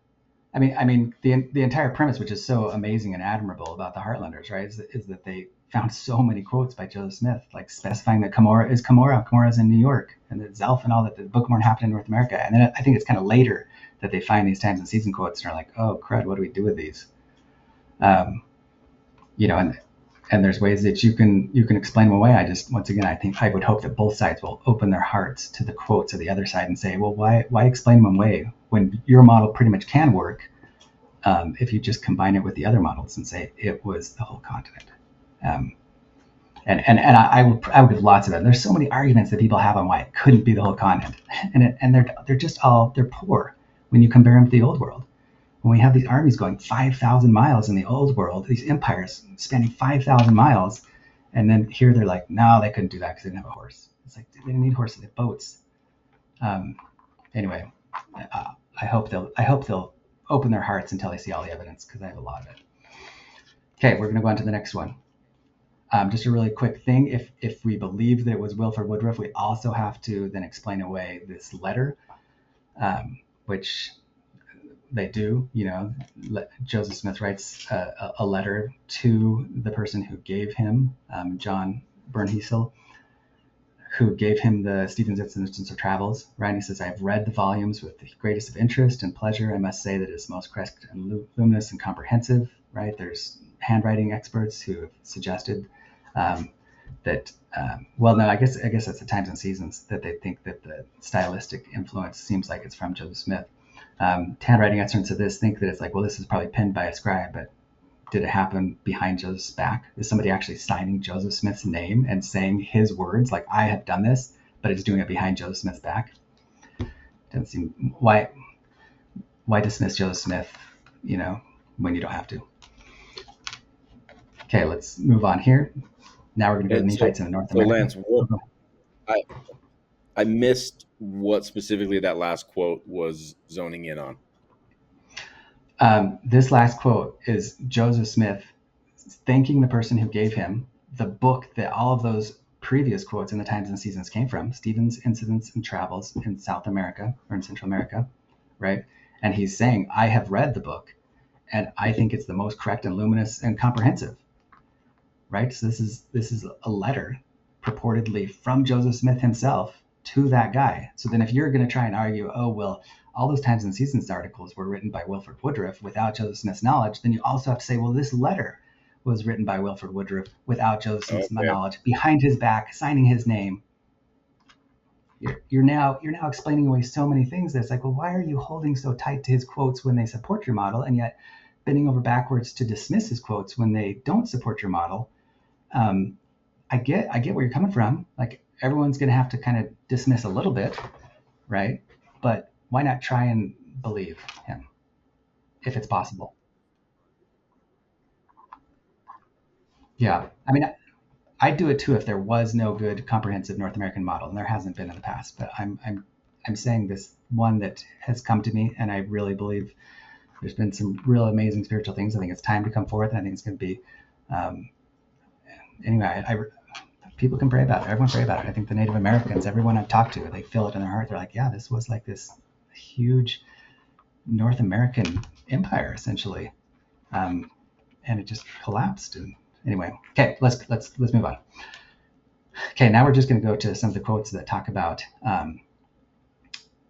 I mean, the entire premise, which is so amazing and admirable about the Heartlanders, right, is that they found so many quotes by Joseph Smith, like specifying that Cumorah is in New York, and that Zelf and all that the Book of Mormon happened in North America. And then I think it's kind of later that they find these times and season quotes and are like, oh crud, what do we do with these? And there's ways that you can explain them away. I would hope that both sides will open their hearts to the quotes of the other side and say, well, why explain them away when your model pretty much can work if you just combine it with the other models and say it was the whole continent. And I would give lots of them. There's so many arguments that people have on why it couldn't be the whole continent, and they're poor when you compare them to the old world. When we have these armies going 5,000 miles in the old world, these empires spanning 5,000 miles, and then here they're like, no, they couldn't do that because they didn't have a horse. It's like they didn't need horses, they had boats. Anyway, I hope they'll open their hearts until they see all the evidence, because I have a lot of it. Okay, we're going to go on to the next one. Just a really quick thing. If we believe that it was Wilford Woodruff, we also have to then explain away this letter, which they do. Joseph Smith writes a letter to the person who gave him, John Bernhiesel, who gave him the Stephen's Instance of Travels, right? And he says, I've read the volumes with the greatest of interest and pleasure. I must say that it's most correct and luminous and comprehensive, right? There's handwriting experts who have suggested that, I guess that's the times and seasons that they think that the stylistic influence seems like it's from Joseph Smith. Handwriting experts of this think that it's like, well, this is probably penned by a scribe, but did it happen behind Joseph's back? Is somebody actually signing Joseph Smith's name and saying his words, like, I have done this, but it's doing it behind Joseph Smith's back? Doesn't seem, why dismiss Joseph Smith, when you don't have to? Okay, let's move on here. Now we're going to go to Nephites in the North America. So Lance, I missed what specifically that last quote was zoning in on. This last quote is Joseph Smith thanking the person who gave him the book that all of those previous quotes in the times and seasons came from, Stephen's Incidents and Travels in South America or in Central America, right? And he's saying, I have read the book and I think it's the most correct and luminous and comprehensive, right? So this is a letter purportedly from Joseph Smith himself to that guy. So then if you're going to try and argue, oh, well, all those times and seasons articles were written by Wilford Woodruff without Joseph Smith's knowledge, then you also have to say, well, this letter was written by Wilford Woodruff without Joseph Smith's knowledge, behind his back, signing his name. You're now explaining away so many things that it's like, well, why are you holding so tight to his quotes when they support your model, and yet bending over backwards to dismiss his quotes when they don't support your model? I get where you're coming from. Like, everyone's going to have to kind of dismiss a little bit, right? But why not try and believe him if it's possible? Yeah, I mean, I'd do it too if there was no good comprehensive North American model, and there hasn't been in the past. But I'm saying this one that has come to me, and I really believe there's been some real amazing spiritual things. I think it's time to come forth, and I think it's going to be anyway. people can pray about it. Everyone pray about it. I think the Native Americans, everyone I've talked to, they feel it in their heart. They're like, yeah, this was like this huge North American empire, essentially. And it just collapsed. And anyway, okay, let's move on. Okay, now we're just going to go to some of the quotes that talk about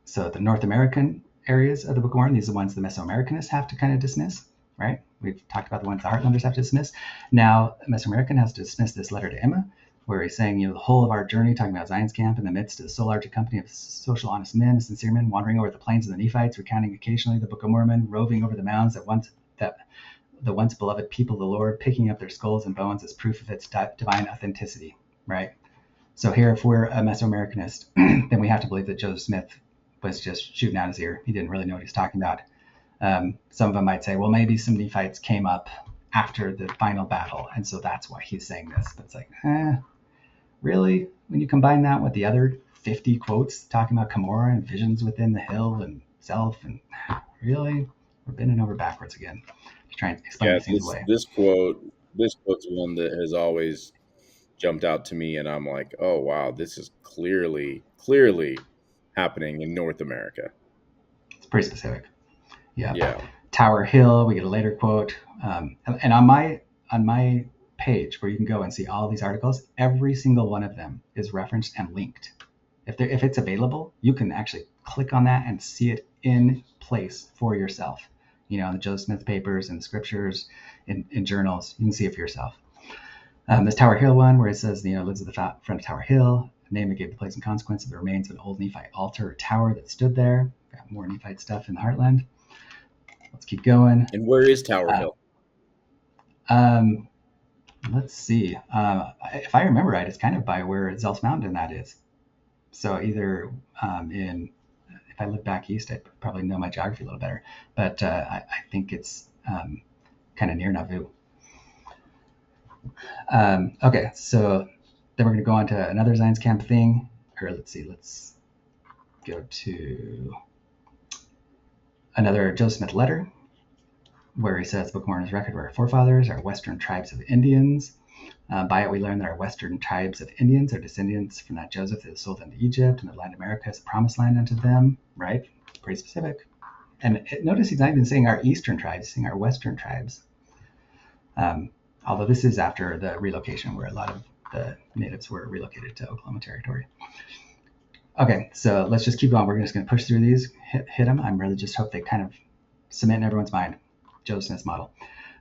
so the North American areas of the Book of Mormon. These are the ones the Mesoamericanists have to kind of dismiss, right? We've talked about the ones the Heartlanders have to dismiss. Now, Mesoamerican has to dismiss this letter to Emma, where he's saying, the whole of our journey, talking about Zion's camp in the midst of the so large a company of social honest men, sincere men, wandering over the plains of the Nephites, recounting occasionally the Book of Mormon, roving over the mounds that the once beloved people of the Lord, picking up their skulls and bones as proof of its divine authenticity, right? So here, if we're a Mesoamericanist, then we have to believe that Joseph Smith was just shooting out his ear. He didn't really know what he's talking about. Some of them might say, well, maybe some Nephites came up after the final battle, and so that's why he's saying this. But it's like, really? When you combine that with the other 50 quotes talking about Cumorah and visions within the hill and Zelf, and really? We're bending over backwards again to try and explain these things away. This quote's one that has always jumped out to me, and I'm like, oh wow, this is clearly happening in North America. It's pretty specific. Yeah. Tower Hill, we get a later quote. And on my page where you can go and see all of these articles, every single one of them is referenced and linked. If it's available, you can actually click on that and see it in place for yourself. The Joseph Smith papers and the scriptures in journals, you can see it for yourself. This Tower Hill one where it says, lives at the front of Tower Hill, the name that gave the place in consequence of the remains of an old Nephite altar or tower that stood there. Got more Nephite stuff in the Heartland. Let's keep going. And where is Tower Hill? Let's see. If I remember right, it's kind of by where Zelf Mountain that is. So either if I live back east, I probably know my geography a little better. But I think it's kind of near Nauvoo. Okay, so then we're going to go on to another Zion's Camp thing. Or let's go to another Joseph Smith letter, where he says, Book of Mormon's record were our forefathers, our western tribes of Indians. By it we learn that our western tribes of Indians are descendants from that Joseph that was sold into Egypt, and the land of America is a promised land unto them, right? Pretty specific. And notice he's not even saying our eastern tribes, he's saying our western tribes. Although this is after the relocation where a lot of the natives were relocated to Oklahoma Territory. Okay, so let's just keep going. We're just going to push through these, hit them. I really just hope they kind of cement in everyone's mind. Joseph Smith's model.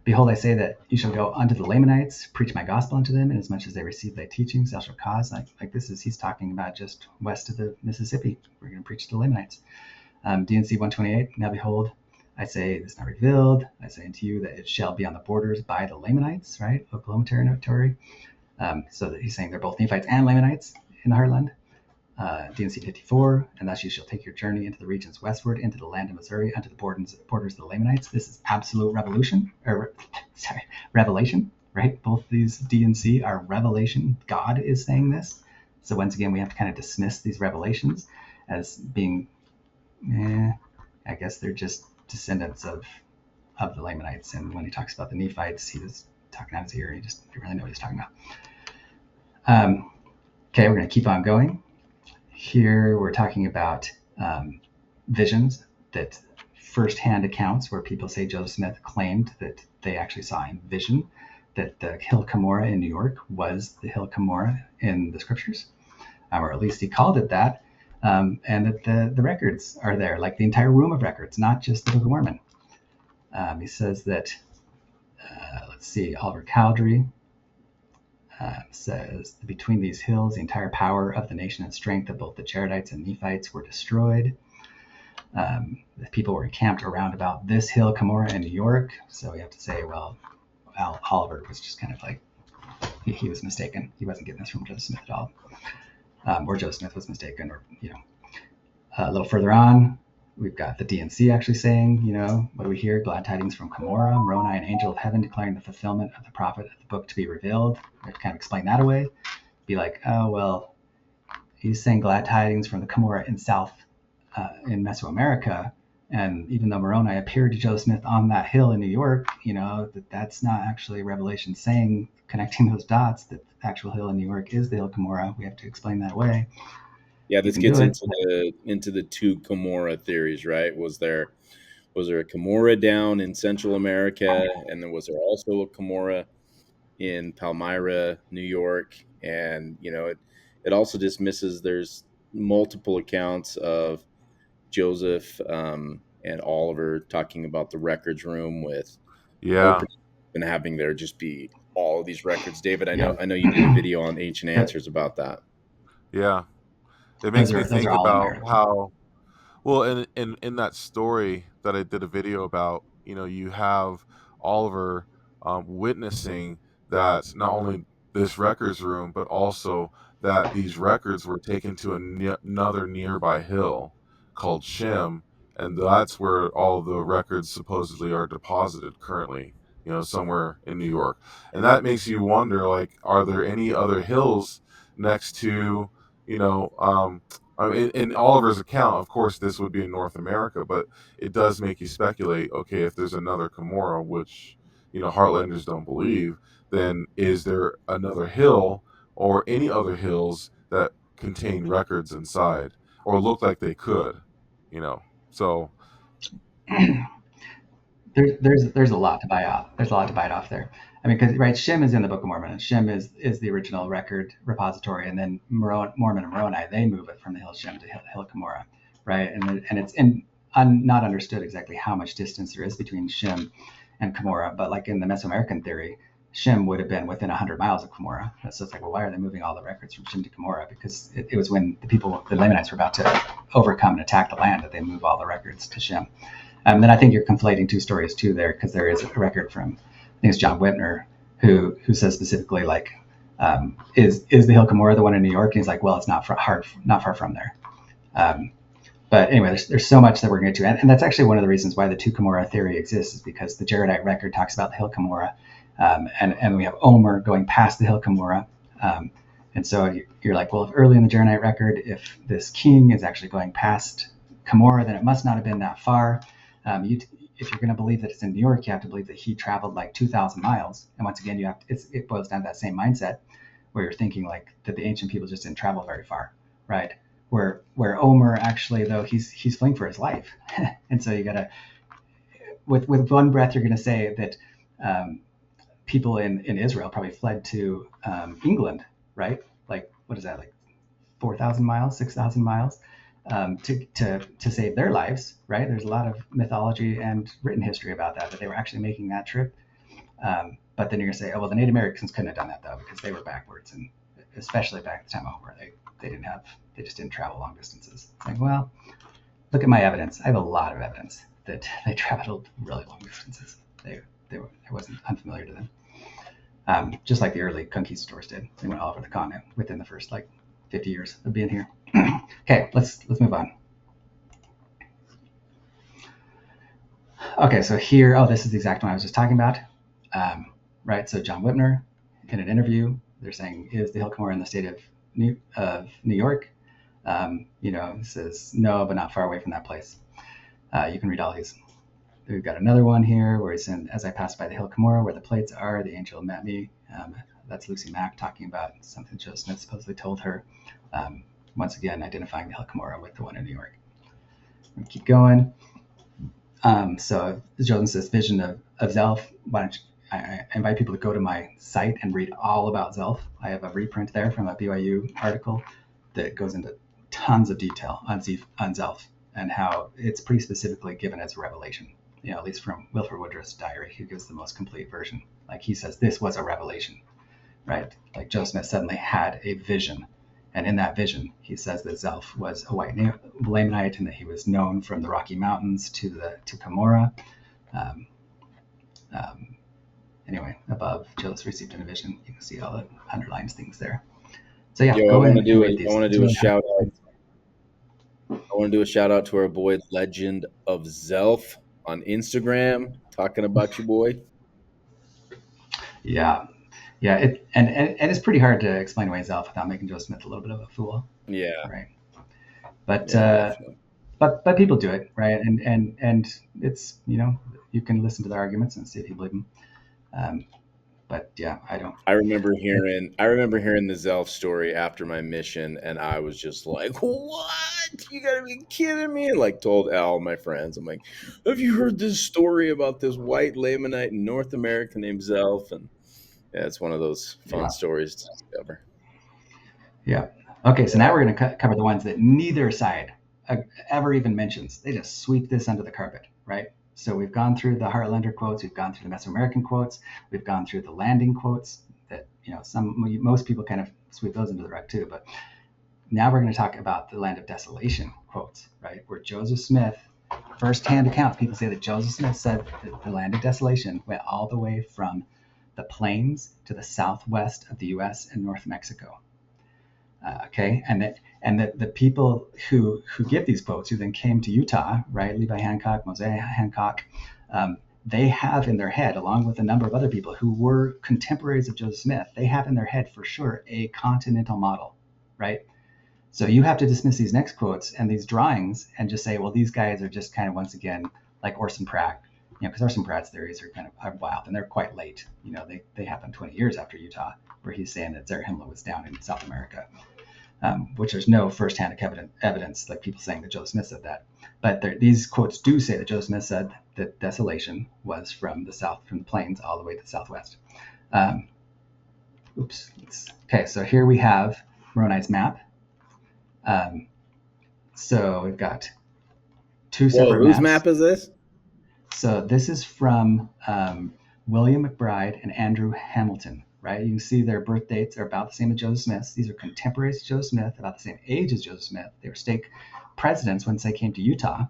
Behold, I say that you shall go unto the Lamanites, preach my gospel unto them, inasmuch as they receive thy teachings, thou shalt cause. Like this is, he's talking about just west of the Mississippi. We're going to preach to the Lamanites. DNC 128, now behold, I say this is not revealed. I say unto you that it shall be on the borders by the Lamanites, right? Oklahoma Territory. So that he's saying they're both Nephites and Lamanites in the Heartland. DNC 54, and thus you shall take your journey into the regions westward, into the land of Missouri, unto the borders of the Lamanites. This is absolute revelation, right? Both these DNC are revelation. God is saying this. So once again, we have to kind of dismiss these revelations as being, I guess they're just descendants of the Lamanites. And when he talks about the Nephites, he was talking out his ear. He didn't really know what he's talking about. Okay, we're going to keep on going. Here we're talking about visions, that first-hand accounts where people say Joseph Smith claimed that they actually saw in vision that the Hill Cumorah in New York was the Hill Cumorah in the scriptures, or at least he called it that, and that the records are there, like the entire room of records, not just the Book of Mormon. He says that, let's see, Oliver Cowdery says, between these hills, the entire power of the nation and strength of both the Jaredites and Nephites were destroyed. The people were encamped around about this hill, Cumorah, in New York. So we have to say, well, Oliver was just kind of like, he was mistaken. He wasn't getting this from Joseph Smith at all. Or Joseph Smith was mistaken, or, a little further on, we've got the DNC actually saying, what do we hear? Glad tidings from Cumorah, Moroni, an angel of heaven, declaring the fulfillment of the prophet of the book to be revealed. We have to kind of explain that away. Be like, oh, well, he's saying glad tidings from the Cumorah in in Mesoamerica, And even though Moroni appeared to Joseph Smith on that hill in New York, that's not actually Revelation saying, connecting those dots, that the actual hill in New York is the hill Cumorah. We have to explain that away. Yeah, You this can do gets it. into the two Cumorah theories, right? Was there a Cumorah down in Central America, and then was there also a Cumorah in Palmyra, New York? And it also dismisses there's multiple accounts of Joseph and Oliver talking about the records room with Yeah, opening and having there just be all of these records. David, I Yeah. know you did a video on Ancient Th- Answers about that. yeah. It those makes me are those think are all in about there. how, well, in that story that I did a video about, you have Oliver witnessing that not only this records room, but also that these records were taken to another nearby hill called Shem, and that's where all the records supposedly are deposited currently, somewhere in New York. And that makes you wonder, like, are there any other hills next to, you know, I mean, in Oliver's account, of course, this would be in North America, but it does make you speculate. Okay, if there's another Cumorah, which Heartlanders don't believe, then is there another hill or any other hills that contain records inside or look like they could? So There's a lot to bite off. There's a lot to bite off there. I mean, because right, Shem is in the Book of Mormon, and Shem is the original record repository, and then Mormon and Moroni, they move it from the hill Shem to hill Cumorah, right? And it's not understood exactly how much distance there is between Shem and Cumorah, but like in the Mesoamerican theory, Shem would have been within 100 miles of Cumorah. So it's like, well, why are they moving all the records from Shem to Cumorah? Because it was when the Lamanites were about to overcome and attack the land, that they move all the records to Shem. Then I think you're conflating two stories too there, because there is a record from, I think it's John Whitner, who says specifically, like, is the hill Cumorah the one in New York? And he's like, well, it's not far from there. But anyway, there's so much that we're going to get to, and that's actually one of the reasons why the two Cumorah theory exists, is because the Jaredite record talks about the hill Cumorah, and we have Omer going past the hill Cumorah. And so you're like, well, if early in the Jaredite record, if this king is actually going past Cumorah, then it must not have been that far. If you're going to believe that it's in New York, you have to believe that he traveled like 2,000 miles. And once again, it boils down to that same mindset, where you're thinking like that the ancient people just didn't travel very far, right? Where Omer actually, though, he's fleeing for his life, and so you gotta, with one breath, you're going to say that people in Israel probably fled to England, right? Like, what is that, like 4,000 miles, 6,000 miles, to save their lives, right? There's a lot of mythology and written history about that they were actually making that trip. But then you're gonna say, oh well, the Native Americans couldn't have done that though, because they were backwards, and especially back at the time of Homer, they just didn't travel long distances. It's like, well, look at my evidence. I have a lot of evidence that they traveled really long distances. It wasn't unfamiliar to them. Just like the early conquistadors did. They went all over the continent within the first like 50 years of being here. Okay, let's move on. Okay, so here, this is the exact one I was just talking about. Right, so John Whitner, in an interview, they're saying, is the hill Cumorah in the state of New York? He says, no, but not far away from that place. You can read all these. We've got another one here where he's saying, as I passed by the hill Cumorah, where the plates are, the angel met me. That's Lucy Mack talking about something Joseph Smith supposedly told her. Once again, identifying the hill Cumorah with the one in New York. We keep going. So Joseph Smith's vision of Zelf. I invite people to go to my site and read all about Zelf. I have a reprint there from a BYU article that goes into tons of detail on Zelf and how it's pretty specifically given as a revelation. At least from Wilford Woodruff's diary, he gives the most complete version. Like, he says this was a revelation, right? Like, Joseph Smith suddenly had a vision, and in that vision, he says that Zelf was a white Lamanite, and that he was known from the Rocky Mountains to Cumorah. Anyway, above, Joseph received in a vision. You can see all the underlines things there. So yeah, Yo, go I in want to do and read these. I want to do a shout out. I want to do a shout out to our boy Legend of Zelf on Instagram, talking about you, boy. Yeah, and it's pretty hard to explain away Zelf without making Joseph Smith a little bit of a fool, Yeah, right? But yeah, definitely. but people do it, right? And it's, you can listen to the arguments and see if you believe them. But yeah, I don't. I remember hearing the Zelf story after my mission, and I was just like, "What? You gotta be kidding me!" And like told all my friends, I'm like, "Have you heard this story about this white Lamanite in North America named Zelf?" And yeah, it's one of those fun Yeah. stories to discover. Yeah. Okay, so now we're going to cover the ones that neither side ever even mentions. They just sweep this under the carpet, right? So we've gone through the Heartlander quotes, we've gone through the Mesoamerican quotes, we've gone through the landing quotes that, most people kind of sweep those under the rug too. But now we're going to talk about the land of desolation quotes, right? Where Joseph Smith, first-hand accounts, people say that Joseph Smith said that the land of desolation went all the way from the plains to the southwest of the U.S. and North Mexico. Okay, and that the people who give these quotes, who then came to Utah, right? Levi Hancock, Mosiah Hancock, they have in their head, along with a number of other people who were contemporaries of Joseph Smith, they have in their head for sure a continental model, right? So you have to dismiss these next quotes and these drawings and just say, well, these guys are just kind of, once again, like Orson Pratt, because Orson Pratt's theories are kind of wild and they're quite late. They happened 20 years after Utah, where he's saying that Zarahemla was down in South America. Which there's no first-hand evidence, like people saying that Joseph Smith said that. But these quotes do say that Joseph Smith said that desolation was from the south, from the plains all the way to the southwest. Okay, so here we have Moroni's map. So we've got two separate whose maps. map is this? So this is from William McBride and Andrew Hamilton. Right, you can see their birth dates are about the same as Joseph Smith's. These are contemporaries of Joseph Smith, about the same age as Joseph Smith. They were stake presidents once they came to Utah.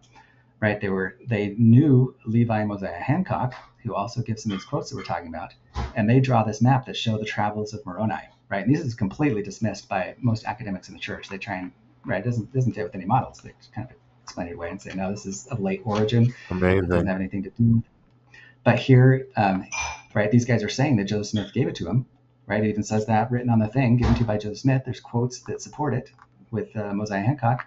Right, they knew Levi and Mosiah Hancock, who also gives them these quotes that we're talking about, and they draw this map that show the travels of Moroni. Right, and this is completely dismissed by most academics in the church. They try and it doesn't fit with any models. They kind of explain it away and say, no, this is of late origin. Amazing. It doesn't have anything to do. But here, right, these guys are saying that Joseph Smith gave it to him, right? It even says that written on the thing, given to by Joseph Smith. There's quotes that support it with Mosiah Hancock.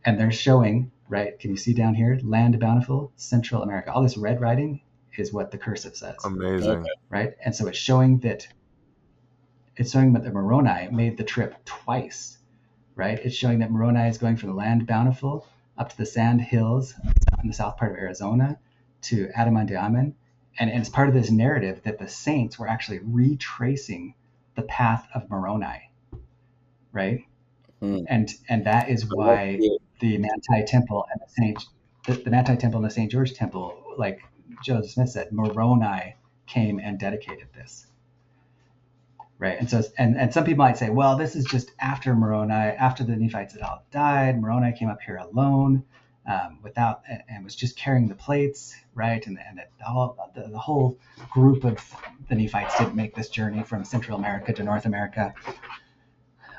And they're showing, right, can you see down here, land bountiful, Central America. All this red writing is what the cursive says. Amazing. Okay. Right? And so it's showing that the Moroni made the trip twice, right? It's showing that Moroni is going from the land bountiful up to the sand hills in the south part of Arizona to Adamantiaman, and it's part of this narrative that the saints were actually retracing the path of Moroni, right? And that is why the Manti Temple and the Manti Temple and the St. George Temple, like Joseph Smith said, Moroni came and dedicated this, right? And so and some people might say, well, this is just after Moroni, after the Nephites had all died. Moroni came up here alone. Without and was just carrying the plates, right? And the whole group of the Nephites didn't make this journey from Central America to North America.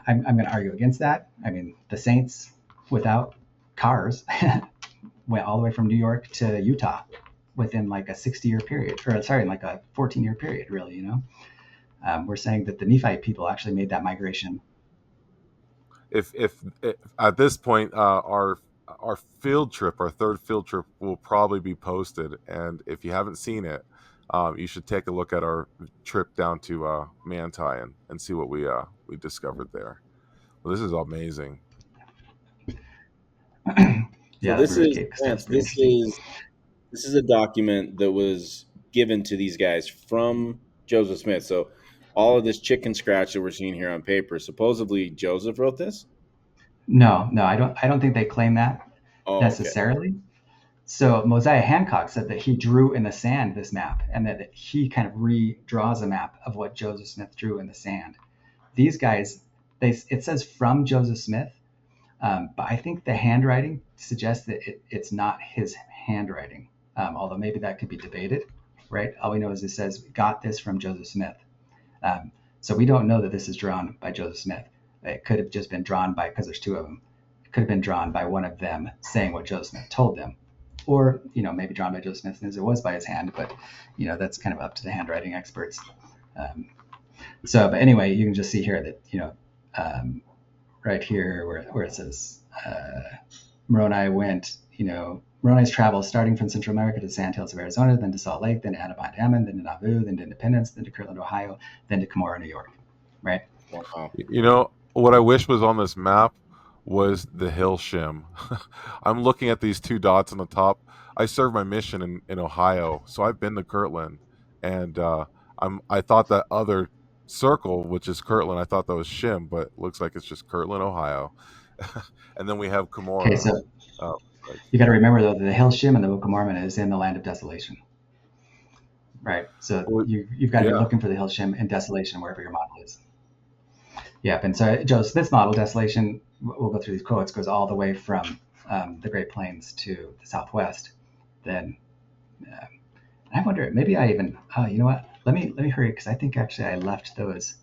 I'm going to argue against that. I mean, the saints without cars went all the way from New York to Utah within like a 60-year period, like a 14-year period, really. We're saying that the Nephite people actually made that migration. If at this point, our field trip, our third field trip, will probably be posted, and if you haven't seen it, you should take a look at our trip down to Manti and see what we discovered there. Well, this is amazing. Yeah, so this is a document that was given to these guys from Joseph Smith. So all of this chicken scratch that we're seeing here on paper, supposedly Joseph wrote this? No, I don't think they claim that necessarily. Okay. So Mosiah Hancock said that he drew in the sand this map, and that he kind of redraws a map of what Joseph Smith drew in the sand. These guys, it says from Joseph Smith, but I think the handwriting suggests that it's not his handwriting, although maybe that could be debated, right? All we know is it says, we got this from Joseph Smith. So we don't know that this is drawn by Joseph Smith. It could have just been drawn by, because there's two of them, it could have been drawn by one of them saying what Joseph Smith told them. Or, maybe drawn by Joseph Smith as it was by his hand, but, that's kind of up to the handwriting experts. But anyway, you can just see here that, right here where it says, Moroni went, Moroni's travel starting from Central America to the sandhills of Arizona, then to Salt Lake, then to Anaheim, then to Nauvoo, then to Independence, then to Kirtland, Ohio, then to Cumorah, New York, right? Wow. What I wish was on this map was the hill shim. I'm looking at these two dots on the top. I served my mission in Ohio, so I've been to Kirtland, and I thought that other circle, which is Kirtland, I thought that was shim, but it looks like it's just Kirtland, Ohio. And then we have Okay, Cumorah. so Uh, right. you got to remember though, the hill shim in the Book of Mormon is in the land of desolation, right? So Well, you've got to be yeah. looking for the hill shim in desolation wherever your model is. Yep. And so Joseph Smith's model, Desolation, we'll go through these quotes, goes all the way from the Great Plains to the Southwest. Then I wonder, maybe I even, you know what? Let me hurry because I think actually I left those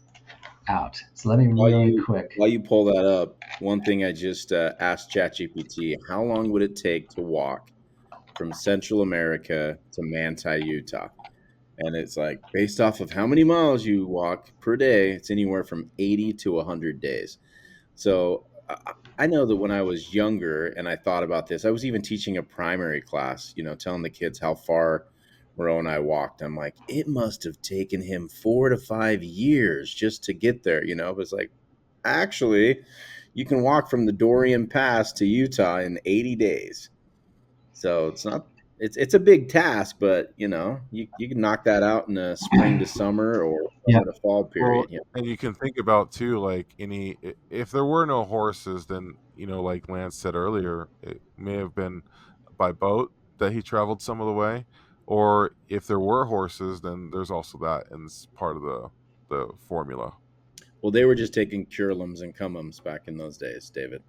out. So let me While really you quick. while you pull that up, one thing I just asked ChatGPT: how long would it take to walk from Central America to Manti, Utah? And it's like based off of how many miles you walk per day, it's anywhere from 80 to 100 days. So I know that when I was younger and I thought about this, I was even teaching a primary class, telling the kids how far Ro and I walked. I'm like, it must have taken him 4 to 5 years just to get there. It was like, actually, you can walk from the Dorian Pass to Utah in 80 days. So it's not, it's a big task, but you can knock that out in a spring to summer or Yep. summer to fall Well, period. and you can think about too, like if there were no horses, then like Lance said earlier, it may have been by boat that he traveled some of the way, or if there were horses, then there's also that, and it's part of the formula. Well, they were just taking curlums and cumums back in those days, David.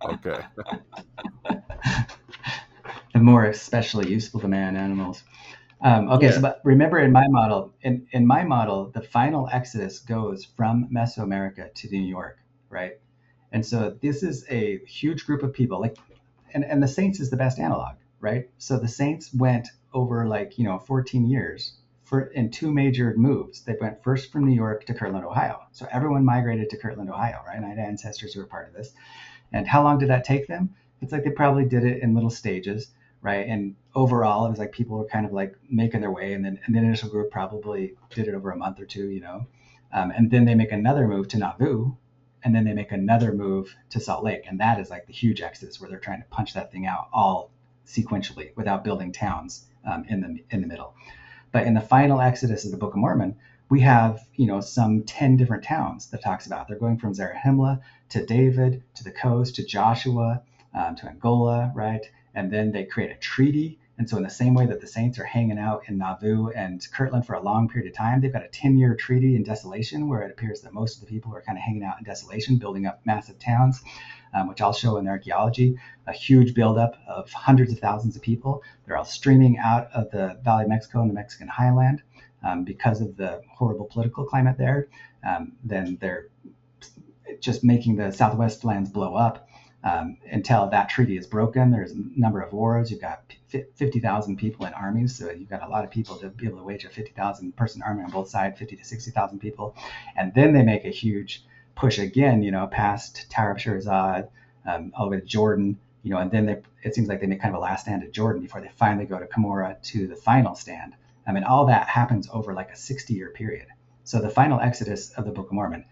Okay. The more especially useful to man animals. Okay, Yeah. so but remember in my model, in my model, the final exodus goes from Mesoamerica to New York, right? And so this is a huge group of people, like, and the Saints is the best analog, right? So the Saints went over 14 years in two major moves. They went first from New York to Kirtland, Ohio. So everyone migrated to Kirtland, Ohio, right? And I had ancestors who were part of this. And how long did that take them? It's like they probably did it in little stages, right? And overall, it was like people were kind of like making their way, and then the initial group probably did it over a month or two. And then they make another move to Nauvoo, and then they make another move to Salt Lake, and that is like the huge exodus where they're trying to punch that thing out all sequentially without building towns in the middle. But in the final exodus of the Book of Mormon, we have some 10 different towns that talks about. They're going from Zarahemla to David to the coast to Joshua to Angola, right? And then they create a treaty. And so in the same way that the Saints are hanging out in Nauvoo and Kirtland for a long period of time, they've got a 10-year treaty in Desolation where it appears that most of the people are kind of hanging out in Desolation, building up massive towns, which I'll show in archaeology, a huge buildup of hundreds of thousands of people. They're all streaming out of the Valley of Mexico and the Mexican highland because of the horrible political climate there. Then they're just making the Southwest lands blow up until that treaty is broken. There's a number of wars. You've got 50,000 people in armies, so you've got a lot of people to be able to wage a 50,000 person army on both sides, 50 to 60,000 people. And then they make a huge push again, past Tower of Shirazad, all the way to Jordan, and then it seems like they make kind of a last stand at Jordan before they finally go to Cumorah to the final stand. I mean, all that happens over like a 60-year period. So the final exodus of the Book of Mormon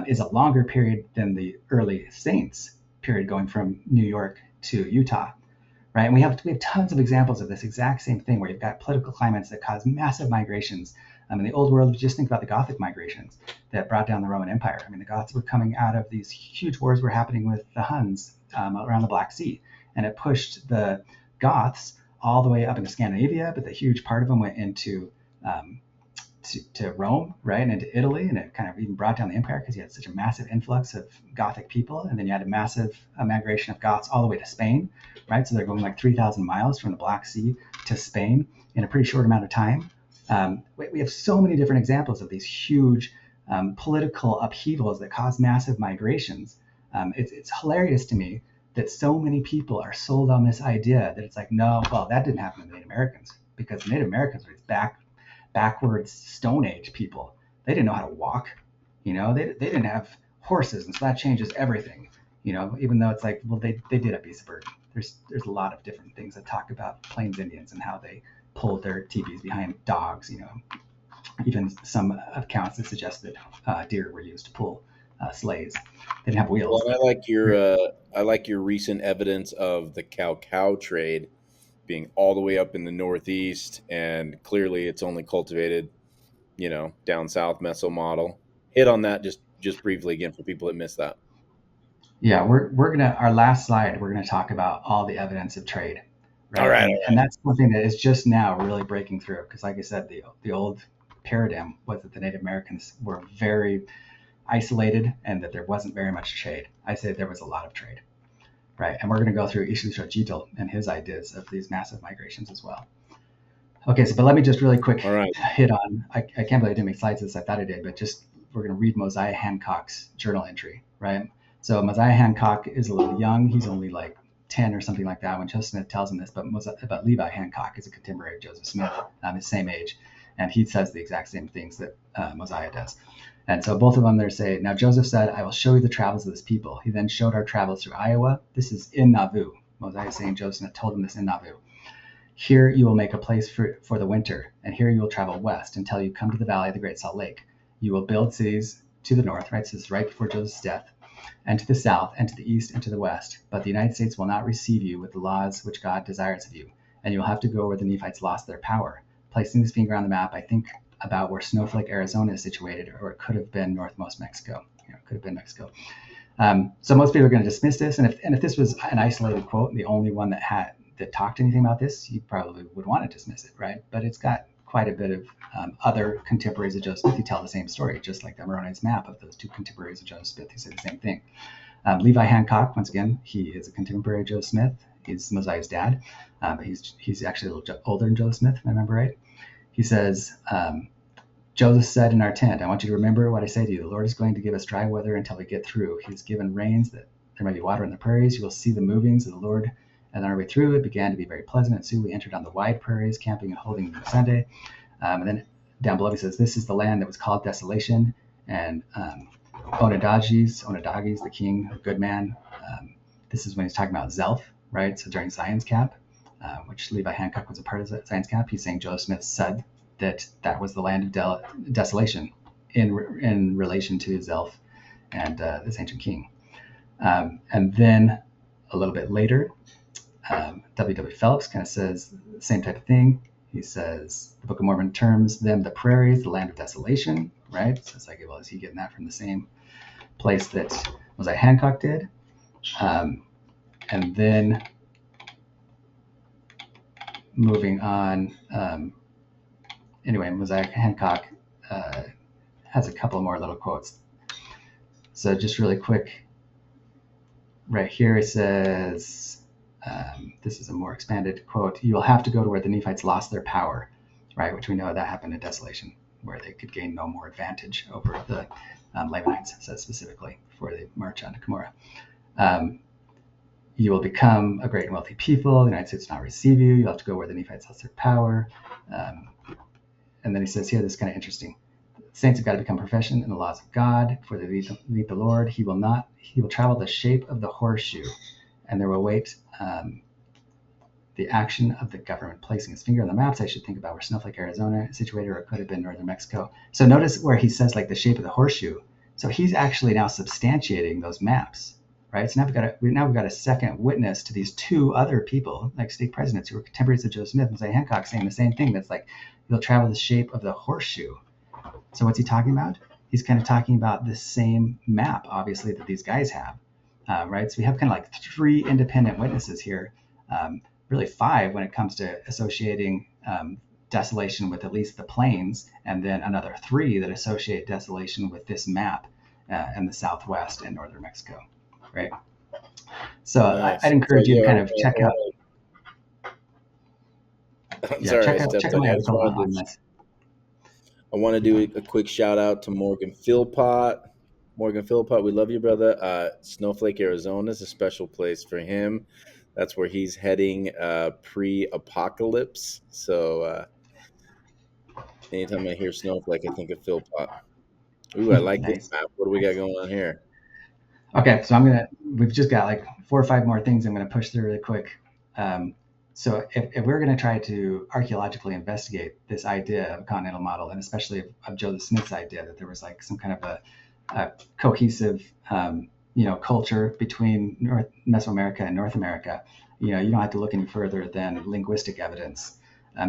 is a longer period than the early Saints period going from New York to Utah, right? And we have tons of examples of this exact same thing where you've got political climates that cause massive migrations. In the old world, just think about the Gothic migrations that brought down the Roman Empire. I mean, the Goths were coming out of these huge wars were happening with the Huns around the Black Sea, and it pushed the Goths all the way up into Scandinavia, but the huge part of them went into to Rome, right, and into Italy, and it kind of even brought down the empire because you had such a massive influx of Gothic people, and then you had a massive migration of Goths all the way to Spain, right? So they're going like 3,000 miles from the Black Sea to Spain in a pretty short amount of time. We have so many different examples of these huge political upheavals that cause massive migrations. It's hilarious to me that so many people are sold on this idea that it's like, no, well, that didn't happen to the Native Americans because the Native Americans were these backwards Stone Age people. They didn't know how to walk. They didn't have horses, and so that changes everything. Even though it's like, well, they did a beast of burden. There's a lot of different things that talk about Plains Indians and how they pulled their teepees behind dogs. Even some accounts that suggest that deer were used to pull sleighs. They didn't have Well, wheels. and I like your recent evidence of the cow trade being all the way up in the Northeast, and clearly it's only cultivated, down south, Meso model. Hit on that just briefly again for people that missed that. Yeah, we're gonna our last slide. We're gonna talk about all the evidence of trade, All right? right, And that's something that is just now really breaking through because, like I said, the old paradigm was that the Native Americans were very isolated and that there wasn't very much trade. I say there was a lot of trade, right? And we're going to go through Ishushojital and his ideas of these massive migrations as well. Okay, so but let me just really quick all right. hit on. I can't believe I didn't make slides as I thought I did, but just we're going to read Mosiah Hancock's journal entry, right? So Mosiah Hancock is a little young. He's only like 10 or something like that when Joseph Smith tells him this, but Levi Hancock is a contemporary of Joseph Smith, the same age, and he says the exact same things that Mosiah does. And so both of them there say, now Joseph said, I will show you the travels of this people. He then showed our travels through Iowa. This is in Nauvoo. Mosiah is saying Joseph Smith told him this in Nauvoo. Here you will make a place for the winter, and here you will travel west until you come to the valley of the Great Salt Lake. You will build cities to the north, right? So this is right before Joseph's death, and to the south, and to the east, and to the west. But the United States will not receive you with the laws which God desires of you, and you will have to go where the Nephites lost their power. Placing this finger on the map, I think about where Snowflake, Arizona is situated, or it could have been northmost Mexico. It could have been Mexico. So most people are going to dismiss this, and if this was an isolated quote, the only one that talked anything about this, you probably would want to dismiss it, right? But it's got quite a bit of other contemporaries of Joseph Smith who tell the same story, just like the Moroni's map of those two contemporaries of Joseph Smith who say the same thing. Levi Hancock, once again, he is a contemporary of Joseph Smith. He's Mosiah's dad, but he's actually a little older than Joseph Smith, if I remember right. He says, Joseph said in our tent, I want you to remember what I say to you. The Lord is going to give us dry weather until we get through. He has given rains that there may be water in the prairies. You will see the movings of the Lord. And on our way through, it began to be very pleasant. And soon we entered on the wide prairies, camping and holding the Sunday. And then down below, he says, this is the land that was called Desolation. And Onondagas, the king, a good man. This is when he's talking about Zelf, right? So during Zion's Camp, which Levi Hancock was a part of Zion's Camp, he's saying Joseph Smith said that was the land of desolation in relation to Zelf and this ancient king. And then a little bit later, W.W. Phelps kind of says the same type of thing. He says the Book of Mormon terms them the prairies, the land of desolation, right? So it's like, well, is he getting that from the same place that Mosiah Hancock did? And then moving on, anyway, Mosiah Hancock has a couple more little quotes. So just really quick, right here, he says, this is a more expanded quote, you will have to go to where the Nephites lost their power, right? Which we know that happened in Desolation, where they could gain no more advantage over the Lamanites, says specifically, before they march on to Cumorah. You will become a great and wealthy people. The United States will not receive you. You'll have to go where the Nephites lost their power. And then he says here, this is kind of interesting. Saints have got to become proficient in the laws of God before they meet the Lord. He will travel the shape of the horseshoe, and there will wait the action of the government placing his finger on the maps. I should think about where Snowflake, Arizona is situated, or it could have been northern Mexico. So notice where he says like the shape of the horseshoe. So he's actually now substantiating those maps, right? So now we've got a second witness to these two other people, like stake presidents who were contemporaries of Joseph Smith and Mosiah Hancock, saying the same thing. That's like, you'll travel the shape of the horseshoe. So what's he talking about? He's kind of talking about the same map, obviously, that these guys have, right? So we have kind of like three independent witnesses here, really five when it comes to associating desolation with at least the plains, and then another three that associate desolation with this map in the southwest and northern Mexico, right? So Nice. I'd encourage you to kind of check out. Sorry, Check out my article on this. I want to do a quick shout out to Morgan Philpott. Morgan Philpott, we love you, brother. Snowflake, Arizona is a special place for him. That's where he's heading pre-apocalypse. So anytime I hear Snowflake, I think of Philpott. Ooh, I like Nice. this map. What do we got going on here? Okay, so we've just got like 4 or 5 more things I'm gonna push through really quick. So if we're gonna try to archaeologically investigate this idea of a continental model, and especially of Joseph Smith's idea that there was like some kind of a cohesive, culture between Mesoamerica and North America, you don't have to look any further than linguistic evidence,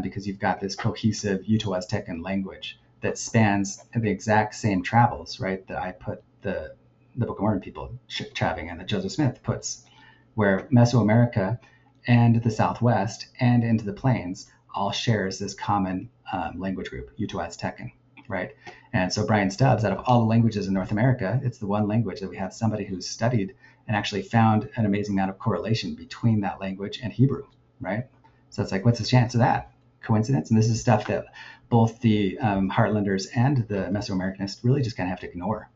because you've got this cohesive Uto-Aztecan language that spans the exact same travels, right? That I put the Book of Mormon people traveling and that Joseph Smith puts, where Mesoamerica and the Southwest and into the plains all shares this common language group, Uto-Aztecan, right? And so Brian Stubbs, out of all the languages in North America, it's the one language that we have somebody who's studied and actually found an amazing amount of correlation between that language and Hebrew, right? So it's like, what's the chance of that? Coincidence? And this is stuff that both the Heartlanders and the Mesoamericanists really just kind of have to ignore,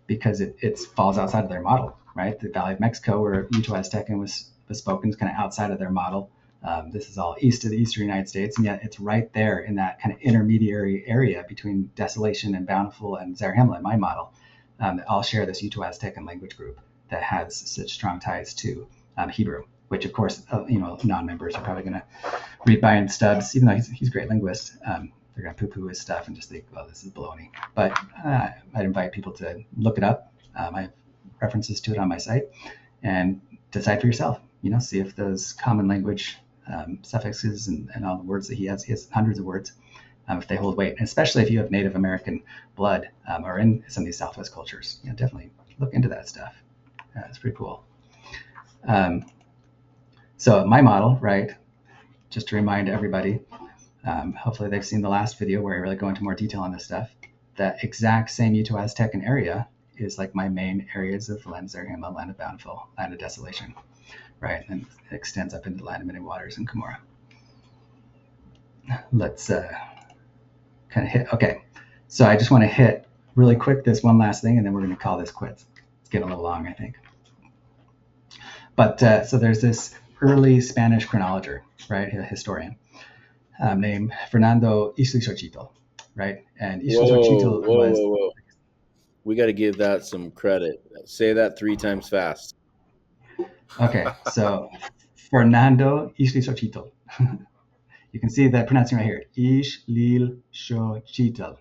because it falls outside of their model, right? The Valley of Mexico, where Uto-Aztecan was spoken, is kind of outside of their model. This is all east of the eastern United States, and yet it's right there in that kind of intermediary area between Desolation and Bountiful and Zarahemla, my model, that all share this Uto-Aztecan language group that has such strong ties to Hebrew, which of course, non-members are probably going to read Brian Stubbs, even though he's a great linguist. They're going to poo-poo his stuff and just think, well, this is baloney. But I'd invite people to look it up. I have references to it on my site, and decide for yourself. See if those common language suffixes and all the words that he has hundreds of words, if they hold weight, and especially if you have Native American blood or in some of these Southwest cultures. Definitely look into that stuff. It's pretty cool. So my model, right, just to remind everybody, hopefully they've seen the last video where I really go into more detail on this stuff. That exact same Uto-Aztecan area is like my main areas of land of Zarahemla, land of Bountiful, land of Desolation, right? And it extends up into the land of many waters and Cumorah. Let's kind of hit, okay. So I just want to hit really quick this one last thing, and then we're going to call this quits. It's getting a little long, I think. But so there's this early Spanish chronologer, right, a historian, named Fernando Ixtlilxochitl, right? And Ixtlilxochitl was... Whoa. We got to give that some credit. Say that 3 times fast. Okay, so Fernando Ixtlilxochitl. You can see that pronouncing right here, Ixtlilxochitl.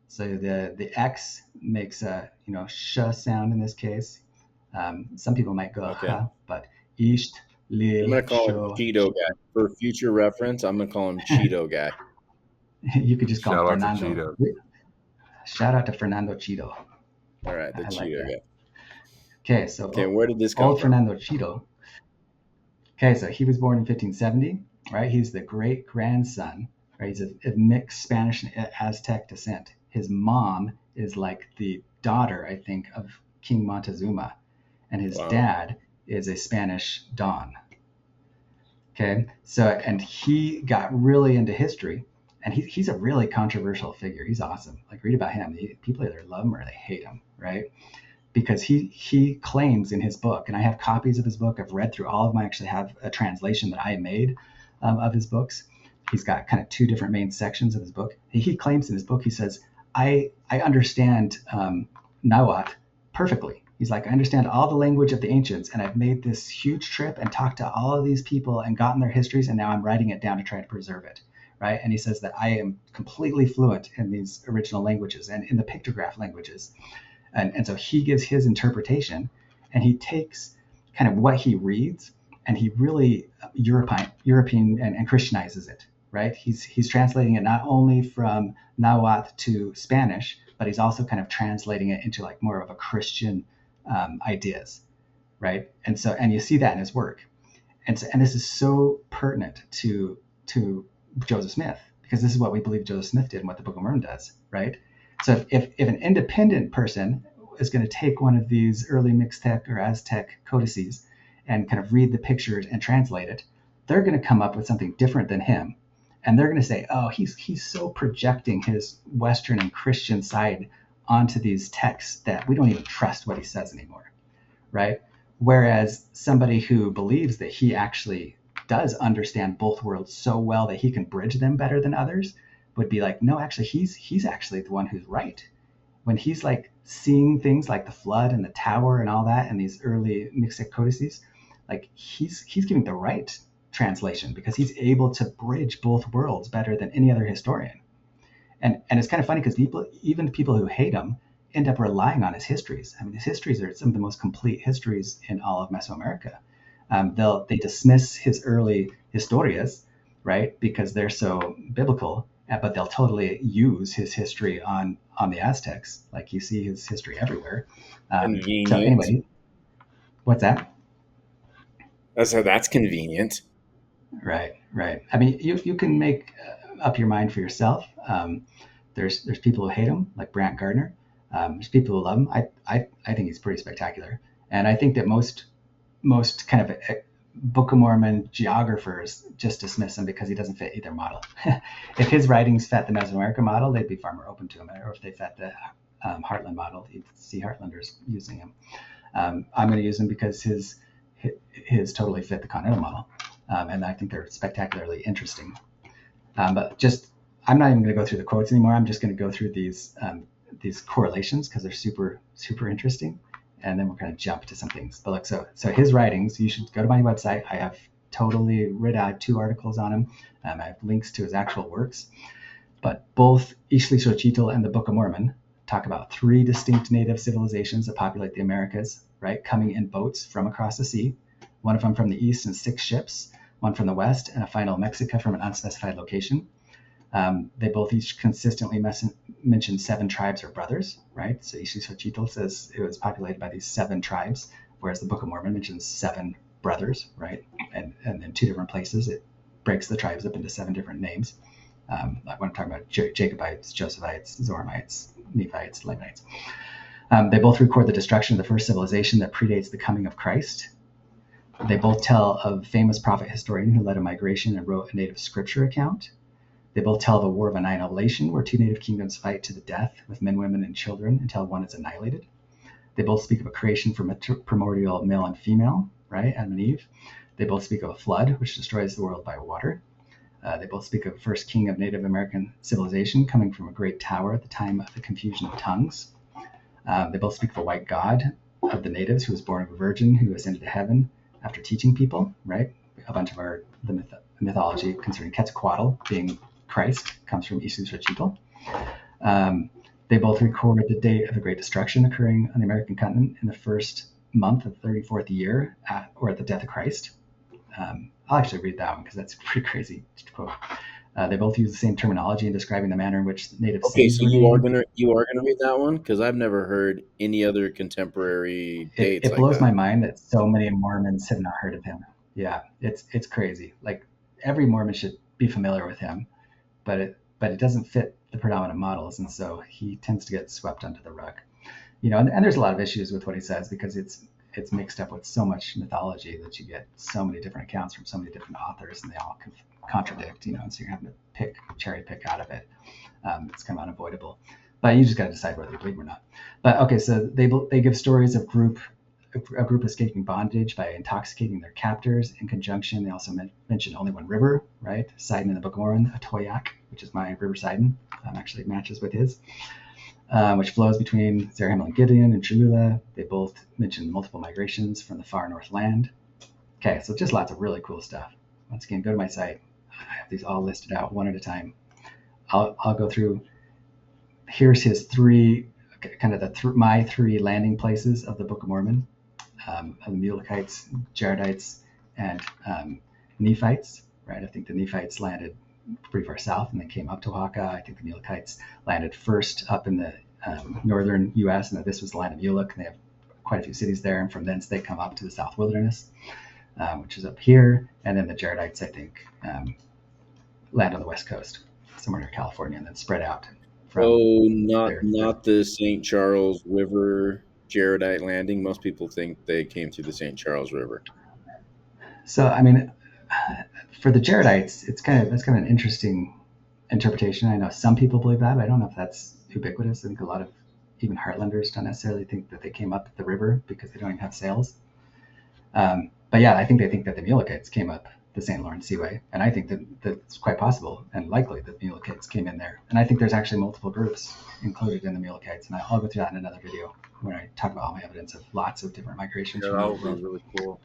So the X makes a sh sound in this case. Some people might go ha, but Ixtlilxochitl. I'm gonna call him Cheeto Guy for future reference. I'm gonna call him Cheeto Guy. You could just call him Shout out to Fernando. Cheeto. Shout out to Fernando Cheeto. All right, the Cheeto Guy. Okay, so where did this come old from? Fernando Cheeto. Okay, so he was born in 1570, right? He's the great grandson, right? He's of mixed Spanish and Aztec descent. His mom is like the daughter, I think, of King Montezuma, and his dad is a Spanish Don. Okay, so, and he got really into history, and he's a really controversial figure. He's awesome. Like, read about him. People either love him or they hate him, right? Because he claims in his book, and I have copies of his book. I've read through all of them. I actually have a translation that I made of his books. He's got kind of 2 different main sections of his book. He claims in his book, he says, I understand Nahuatl perfectly. He's like, I understand all the language of the ancients, and I've made this huge trip and talked to all of these people and gotten their histories, and now I'm writing it down to try to preserve it, right? And he says that I am completely fluent in these original languages and in the pictograph languages. And so he gives his interpretation, and he takes kind of what he reads, and he really European and Christianizes it, right? He's translating it not only from Nahuatl to Spanish, but he's also kind of translating it into like more of a Christian ideas, right? And you see that in his work, and this is so pertinent to Joseph Smith, because this is what we believe Joseph Smith did and what the Book of Mormon does, right? So if an independent person is going to take one of these early Mixtec or Aztec codices and kind of read the pictures and translate it, they're going to come up with something different than him. And they're going to say, oh, he's so projecting his Western and Christian side onto these texts that we don't even trust what he says anymore, right? Whereas somebody who believes that he actually does understand both worlds so well that he can bridge them better than others would be like, no, actually, he's actually the one who's right. When he's like seeing things like the flood and the tower and all that, and these early mixtic codices, like he's giving the right translation because he's able to bridge both worlds better than any other historian. And it's kind of funny because even people who hate him, end up relying on his histories. I mean, his histories are some of the most complete histories in all of Mesoamerica. They dismiss his early historias, right, because they're so biblical, but they'll totally use his history on the Aztecs. Like you see his history everywhere. So Convenient. anyway, what's that? That's convenient. Right, right. I mean, you can make up your mind for yourself. There's people who hate him, like Brant Gardner. There's people who love him. I think he's pretty spectacular, and I think that most kind of Book of Mormon geographers just dismiss him because he doesn't fit either model. If his writings fit the Mesoamerica model, they'd be far more open to him. Or if they fit the Heartland model, you'd see Heartlanders using him. I'm going to use him because his totally fit the Continental model, and I think they're spectacularly interesting. But just, I'm not even going to go through the quotes anymore. I'm just going to go through these correlations because they're super, super interesting. And then we're going to jump to some things. But look, so his writings, you should go to my website. I have totally read out 2 articles on him. I have links to his actual works. But both Ixtlilxochitl and the Book of Mormon talk about 3 distinct native civilizations that populate the Americas, right? Coming in boats from across the sea. One of them from the east in 6 ships, one from the west, and a final Mexica from an unspecified location. They both each consistently mention 7 tribes or brothers, right? So Ixtlilxochitl says it was populated by these 7 tribes, whereas the Book of Mormon mentions 7 brothers, right? And in 2 different places, it breaks the tribes up into 7 different names. Like when I'm talking about Jacobites, Josephites, Zoramites, Nephites, Lamanites. They both record the destruction of the first civilization that predates the coming of Christ. They both tell of a famous prophet historian who led a migration and wrote a native scripture account. They both tell of a war of annihilation where 2 native kingdoms fight to the death with men, women, and children until one is annihilated. They both speak of a creation from a primordial male and female, right, Adam and Eve. They both speak of a flood which destroys the world by water. They both speak of the first king of Native American civilization coming from a great tower at the time of the confusion of tongues. They both speak of a white god of the natives who was born of a virgin who ascended to heaven after teaching people, right? A bunch of the mythology concerning Quetzalcoatl being Christ comes from Ixtlilxochitl. They both record the date of the Great Destruction occurring on the American continent in the first month of the 34th year or at the death of Christ. I'll actually read that one because that's pretty crazy to quote. They both use the same terminology in describing the manner in which native cities So were you are named. gonna read that one because I've never heard any other contemporary dates It like blows my that. mind that so many Mormons have not heard of him. Yeah, it's crazy. Like every Mormon should be familiar with him, but it doesn't fit the predominant models, and so he tends to get swept under the rug. And there's a lot of issues with what he says because it's mixed up with so much mythology that you get so many different accounts from so many different authors, and they all contradict. And so you're having to cherry pick out of it. It's kind of unavoidable, but you just got to decide whether you believe or not. But okay, so they give stories of a group escaping bondage by intoxicating their captors. In conjunction, they also mention only one river, right? Sidon in the Book of Mormon, a Toyak, which is my river Sidon, actually matches with his, which flows between Zarahemla and Gideon and Cholula. They both mention multiple migrations from the far north land. Okay, so just lots of really cool stuff. Once again, go to my site. I have these all listed out one at a time. I'll go through. Here's his 3, kind of my 3 landing places of the Book of Mormon. Of the Mulekites, Jaredites, and Nephites, right? I think the Nephites landed pretty far south and then came up to Oaxaca. I think the Mulekites landed first up in the northern U.S. and that this was the land of Mulek, and they have quite a few cities there. And from thence they come up to the South Wilderness, which is up here. And then the Jaredites, I think, land on the west coast, somewhere near California, and then spread out from Not the St. Charles River Jaredite landing. Most people think they came through the St. Charles River. So, I mean, for the Jaredites, that's kind of an interesting interpretation. I know some people believe that, but I don't know if that's ubiquitous. I think a lot of even Heartlanders don't necessarily think that they came up the river because they don't even have sails. But yeah, I think they think that the Mulekites came up the St. Lawrence Seaway. And I think that it's quite possible and likely that the Mulekites came in there. And I think there's actually multiple groups included in the Mulekites. And I'll go through that in another video when I talk about all my evidence of lots of different migrations from the that Old would World. be really cool.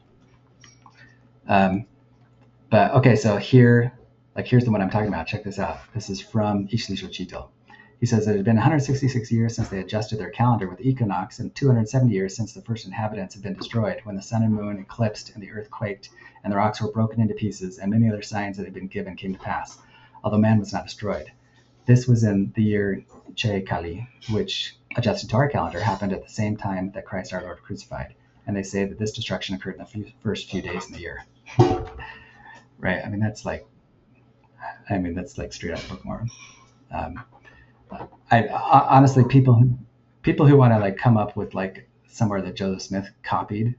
But okay, so here's the one I'm talking about. Check this out. This is from Ixtlilxochitl. He says it had been 166 years since they adjusted their calendar with the equinox, and 270 years since the first inhabitants had been destroyed, when the sun and moon eclipsed and the earth quaked, and the rocks were broken into pieces, and many other signs that had been given came to pass, although man was not destroyed. This was in the year Che Kali, which, adjusted to our calendar, happened at the same time that Christ our Lord crucified. And they say that this destruction occurred in the first few days in the year. Right? I mean, that's like straight out of Book of Mormon. Honestly, people who want to like come up with like somewhere that Joseph Smith copied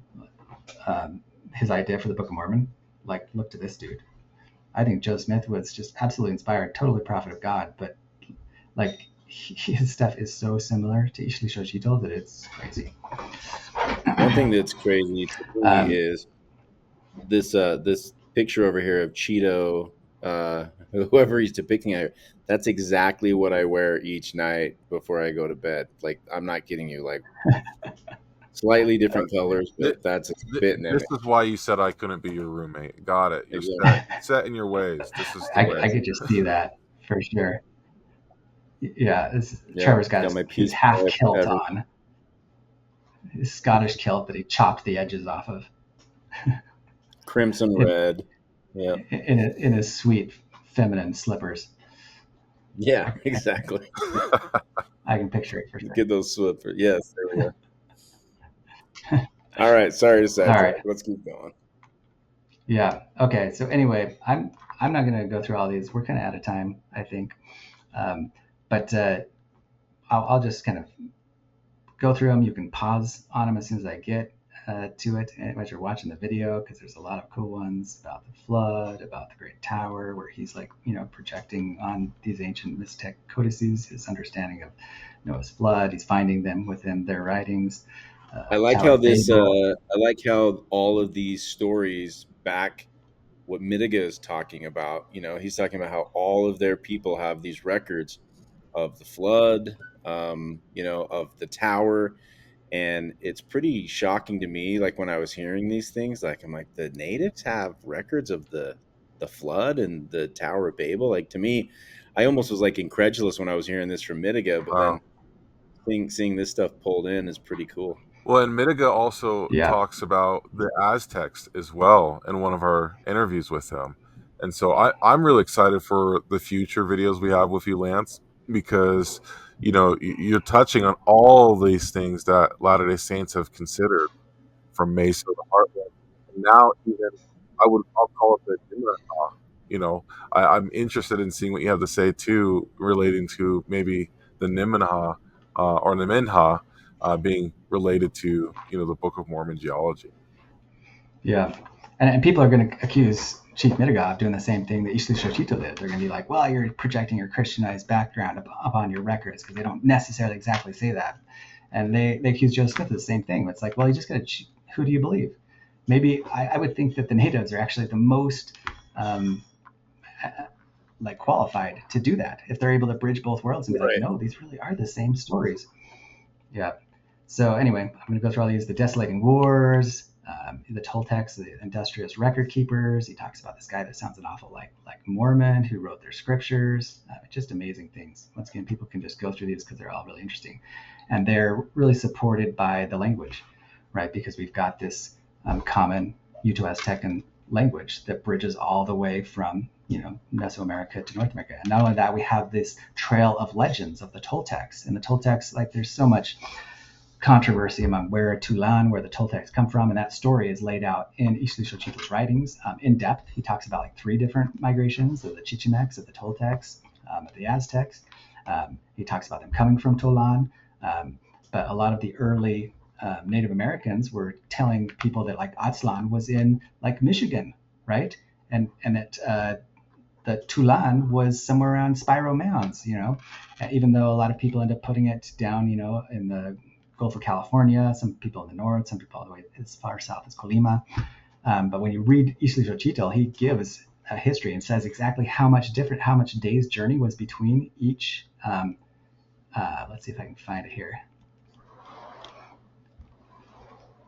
his idea for the Book of Mormon, like look to this dude. I think Joseph Smith was just absolutely inspired, totally prophet of God, but like his stuff is so similar to Ixtlilxochitl that it's crazy. One thing that's crazy to me is this picture over here of Cheeto, whoever he's depicting here. That's exactly what I wear each night before I go to bed. Like, I'm not kidding you. Like, slightly different colors, but that's a spitting This image. is why you said I couldn't be your roommate. Got it. You're Exactly. set in your ways. This is the way. I could just see that for sure. Yeah, Yeah, Trevor's got got my his piece half kilt every- on, his Scottish kilt that he chopped the edges off of. crimson red. Yeah, in his sweet feminine slippers. yeah, exactly. I can picture it for sure. Get those slippers. Yes, there we go. All right, sorry to sidetrack. All right. Let's keep going. Yeah. Okay. So anyway, I'm not going to go through all these. We're kind of out of time, I think. But I'll just kind of go through them. You can pause on them as soon as I get to it as you're watching the video, because there's a lot of cool ones about the flood, about the Great Tower, where he's like, projecting on these ancient Mixtec codices his understanding of Noah's flood. He's finding them within their writings. I like how I like how all of these stories back what Mitiga is talking about. He's talking about how all of their people have these records of the flood, of the tower. And it's pretty shocking to me. Like, when I was hearing these things, like, I'm like, the natives have records of the flood and the Tower of Babel. Like, to me, I almost was like incredulous when I was hearing this from Mitiga, but then seeing this stuff pulled in is pretty cool. Well, and Mitiga also talks about the Aztecs as well in one of our interviews with him. And so I'm really excited for the future videos we have with you, Lance, because, you're touching on all these things that Latter-day Saints have considered, from Mesa to Heartland. And now even, I'll call it the Nimrod. I'm interested in seeing what you have to say, too, relating to maybe the Nimenha or Nemenha being related to, the Book of Mormon geology. Yeah. And people are going to accuse Chief Mitiga of doing the same thing that Ixtlilxochitl did. They're going to be like, well, you're projecting your Christianized background upon your records, because they don't necessarily exactly say that. And they accuse Joseph Smith of the same thing. It's like, well, you just got to, who do you believe? Maybe I would think that the natives are actually the most qualified to do that, if they're able to bridge both worlds and be like, no, these really are the same stories. Yeah. So anyway, I'm going to go through all these: the Desolating Wars, the Toltecs, the industrious record keepers. He talks about this guy that sounds an awful like Mormon, who wrote their scriptures. Just amazing things. Once again, people can just go through these because they're all really interesting, and they're really supported by the language, right? Because we've got this common Uto-Aztecan language that bridges all the way from Mesoamerica to North America. And not only that, we have this trail of legends of the Toltecs. And the Toltecs, like, there's so much controversy among where the Toltecs come from, and that story is laid out in Ixtlilxochitl's writings in depth. He talks about like 3 different migrations of the Chichimecs, of the Toltecs, of the Aztecs. He talks about them coming from Tolan, but a lot of the early Native Americans were telling people that like Aztlan was in like Michigan, right? And that the Tulan was somewhere around Spiro Mounds, even though a lot of people end up putting it down, in the Gulf of California, some people in the north, some people all the way as far south as Colima. But when you read Ixtlilxochitl, he gives a history and says exactly how much days journey was between each. Let's see if I can find it here.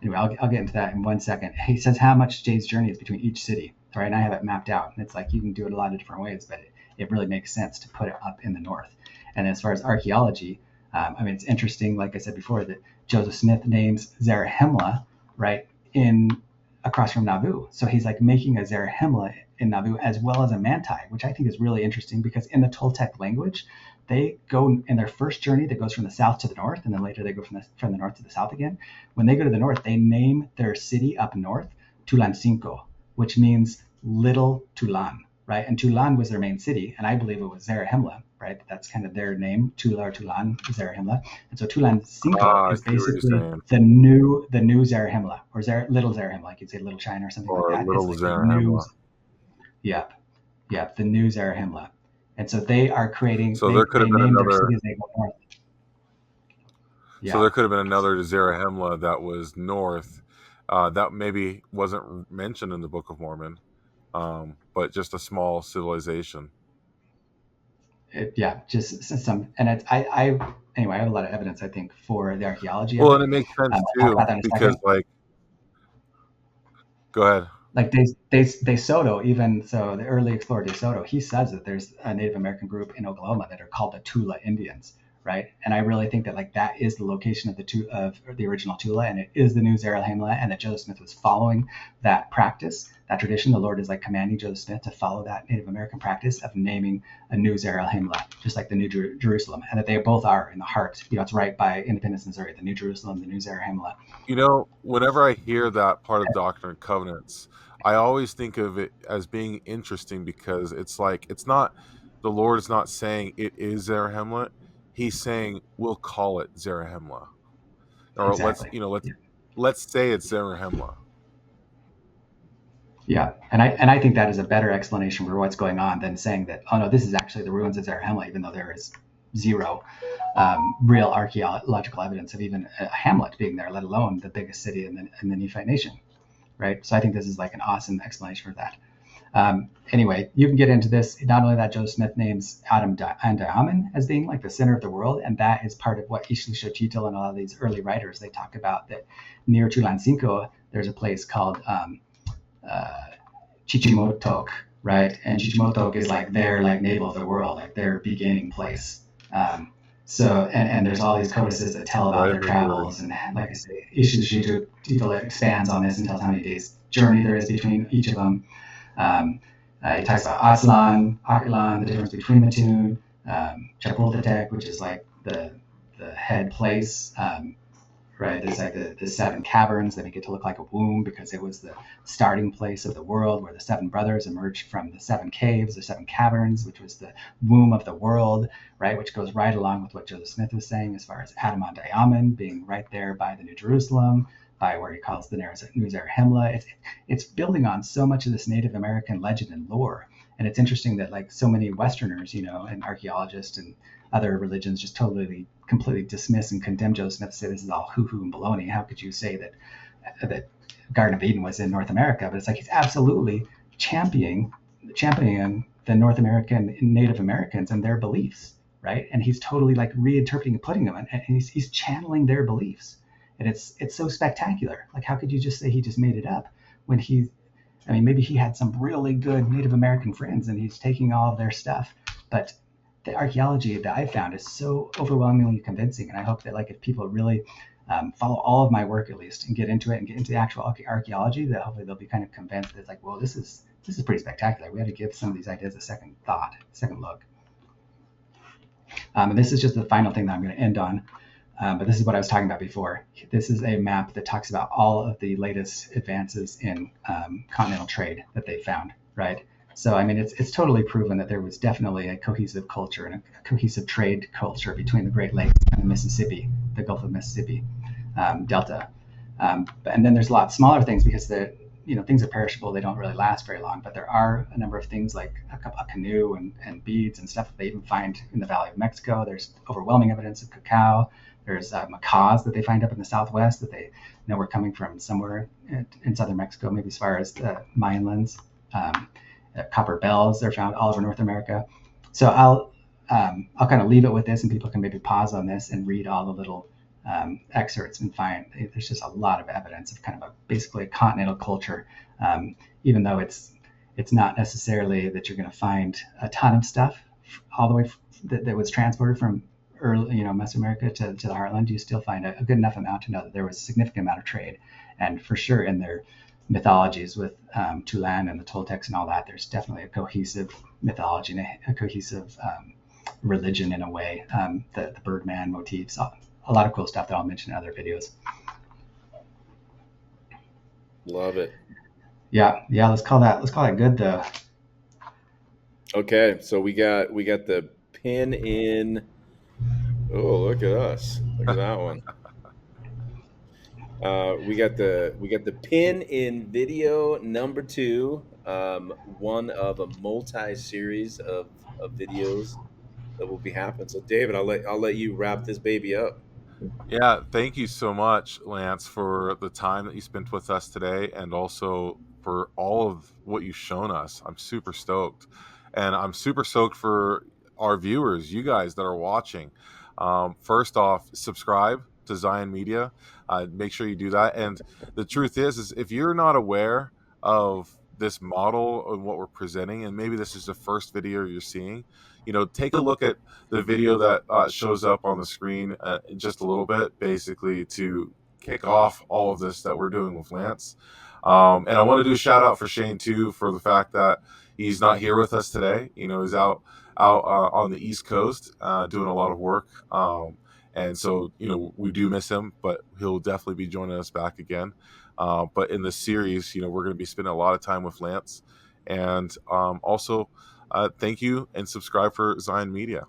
Anyway, I'll get into that in 1 second. He says how much days journey is between each city, right? And I have it mapped out. And it's like you can do it a lot of different ways, but it really makes sense to put it up in the north. And as far as archaeology, I mean, it's interesting, like I said before, that Joseph Smith names Zarahemla, right, in across from Nauvoo. So he's like making a Zarahemla in Nauvoo as well as a Manti, which I think is really interesting because in the Toltec language, they go in their first journey that goes from the south to the north, and then later they go from the north to the south again. When they go to the north, they name their city up north Tulancinco, which means little Tulan, right? And Tulan was their main city, and I believe it was Zarahemla, right? That's kind of their name, Tula or Tulan, Zarahemla. And so Tulancinco I is see what you're basically saying. the new Zarahemla, or little Zarahemla, like you'd say Little China or something like Or that. It's Little like the new, Zarahemla. the new Zarahemla. And so they are creating, So there could they have been name their another. city as they go north. So Yeah, there could have been another Zarahemla that was north, that maybe wasn't mentioned in the Book of Mormon, but just a small civilization. just some, and anyway, I have a lot of evidence, I think, for the archaeology of Well, and it. it makes sense I'll talk too about that in a because, second. like, go ahead. Like De Soto, even so, the early explorer De Soto, he says that there's a Native American group in Oklahoma that are called the Tula Indians, right? And I really think that like that is the location of the original Tula, and it is the new Zarahemla, and that Joseph Smith was following that practice, that tradition. The Lord is like commanding Joseph Smith to follow that Native American practice of naming a new Zarahemla, just like the New Jerusalem, and that they both are in the heart. It's right by Independence, Missouri, the New Jerusalem, the new Zarahemla. Whenever I hear that part of Doctrine and Covenants, I always think of it as being interesting because it's like it's not the Lord is not saying it is Zarahemla. He's saying we'll call it Zarahemla, or let's Exactly. let's say it's Zarahemla. Yeah, and I think that is a better explanation for what's going on than saying that, oh no, this is actually the ruins of Zarahemla, even though there is zero real archaeological evidence of even a hamlet being there, let alone the biggest city in the Nephite nation, right? So I think this is like an awesome explanation for that. Anyway, you can get into this. Not only that, Joseph Smith names Adam and Diamond as being like the center of the world, and that is part of what Ixtlilxochitl and all of these early writers, they talk about that near Tulancinco, there's a place called Chichimotok, right? And Chichimotok is like their like navel of the world, like their beginning place. And there's all these codices that tell about their travels, and like I say, Ixtlilxochitl expands on this and tells how many days journey there is between each of them. He talks about Aztlan, Archaeology, the difference between the two. Chapultepec, which is like the head place. Right, there's like the seven caverns that make it to look like a womb because it was the starting place of the world where the seven brothers emerged from the seven caves, the seven caverns, which was the womb of the world, right, which goes right along with what Joseph Smith was saying as far as Adam and Diamond being right there by the New Jerusalem, by where he calls the New Zarahemla. It's building on so much of this Native American legend and lore. And it's interesting that like so many Westerners, and archaeologists and other religions just completely dismiss and condemn Joseph Smith, say this is all hoo-hoo and baloney. How could you say that Garden of Eden was in North America? But it's like he's absolutely championing the North American Native Americans and their beliefs, right? And he's totally like reinterpreting and putting them, and he's channeling their beliefs. And it's so spectacular. Like, how could you just say he just made it up when maybe he had some really good Native American friends and he's taking all of their stuff, but the archaeology that I found is so overwhelmingly convincing. And I hope that like if people really follow all of my work at least and get into it and get into the actual archaeology, that hopefully they'll be kind of convinced that it's like, well, this is pretty spectacular. We have to give some of these ideas a second look. And this is just the final thing that I'm going to end on. But this is what I was talking about before. This is a map that talks about all of the latest advances in continental trade that they found, right? So, I mean, it's totally proven that there was definitely a cohesive culture and a cohesive trade culture between the Great Lakes and the Mississippi, the Gulf of Mississippi Delta. And then there's a lot smaller things because things are perishable. They don't really last very long. But there are a number of things like a canoe and beads and stuff that they even find in the Valley of Mexico. There's overwhelming evidence of cacao. There's macaws that they find up in the southwest that they know were coming from somewhere in southern Mexico, maybe as far as the Mayan lands. Copper bells, they're found all over North America. So I'll kind of leave it with this, and people can maybe pause on this and read all the little excerpts and find there's just a lot of evidence of kind of basically a continental culture, even though it's not necessarily that you're going to find a ton of stuff all the way that was transported from early, Mesoamerica to the Heartland. You still find a good enough amount to know that there was a significant amount of trade, and for sure in their mythologies with Tulan and the Toltecs and all that, there's definitely a cohesive mythology and a cohesive religion in a way. The Birdman motifs, a lot of cool stuff that I'll mention in other videos. Love it. Yeah. Let's call that good though. Okay, so we got the pin in. Oh, look at us! Look at that one. We got the pin in video number 2, one of a multi-series of videos that will be happening. So, David, I'll let you wrap this baby up. Yeah, thank you so much, Lance, for the time that you spent with us today, and also for all of what you've shown us. I'm super stoked, and I'm super stoked for our viewers, you guys that are watching. First off, subscribe to Zion Media. Make sure you do that. And the truth is if you're not aware of this model and what we're presenting, and maybe this is the first video you're seeing, take a look at the video that shows up on the screen in just a little bit, basically to kick off all of this that we're doing with Lance. And I want to do a shout out for Shane too, for the fact that he's not here with us today. He's out on the East Coast doing a lot of work. And so, we do miss him, but he'll definitely be joining us back again. But in this series, we're going to be spending a lot of time with Lance. And also, thank you, and subscribe for Zion Media.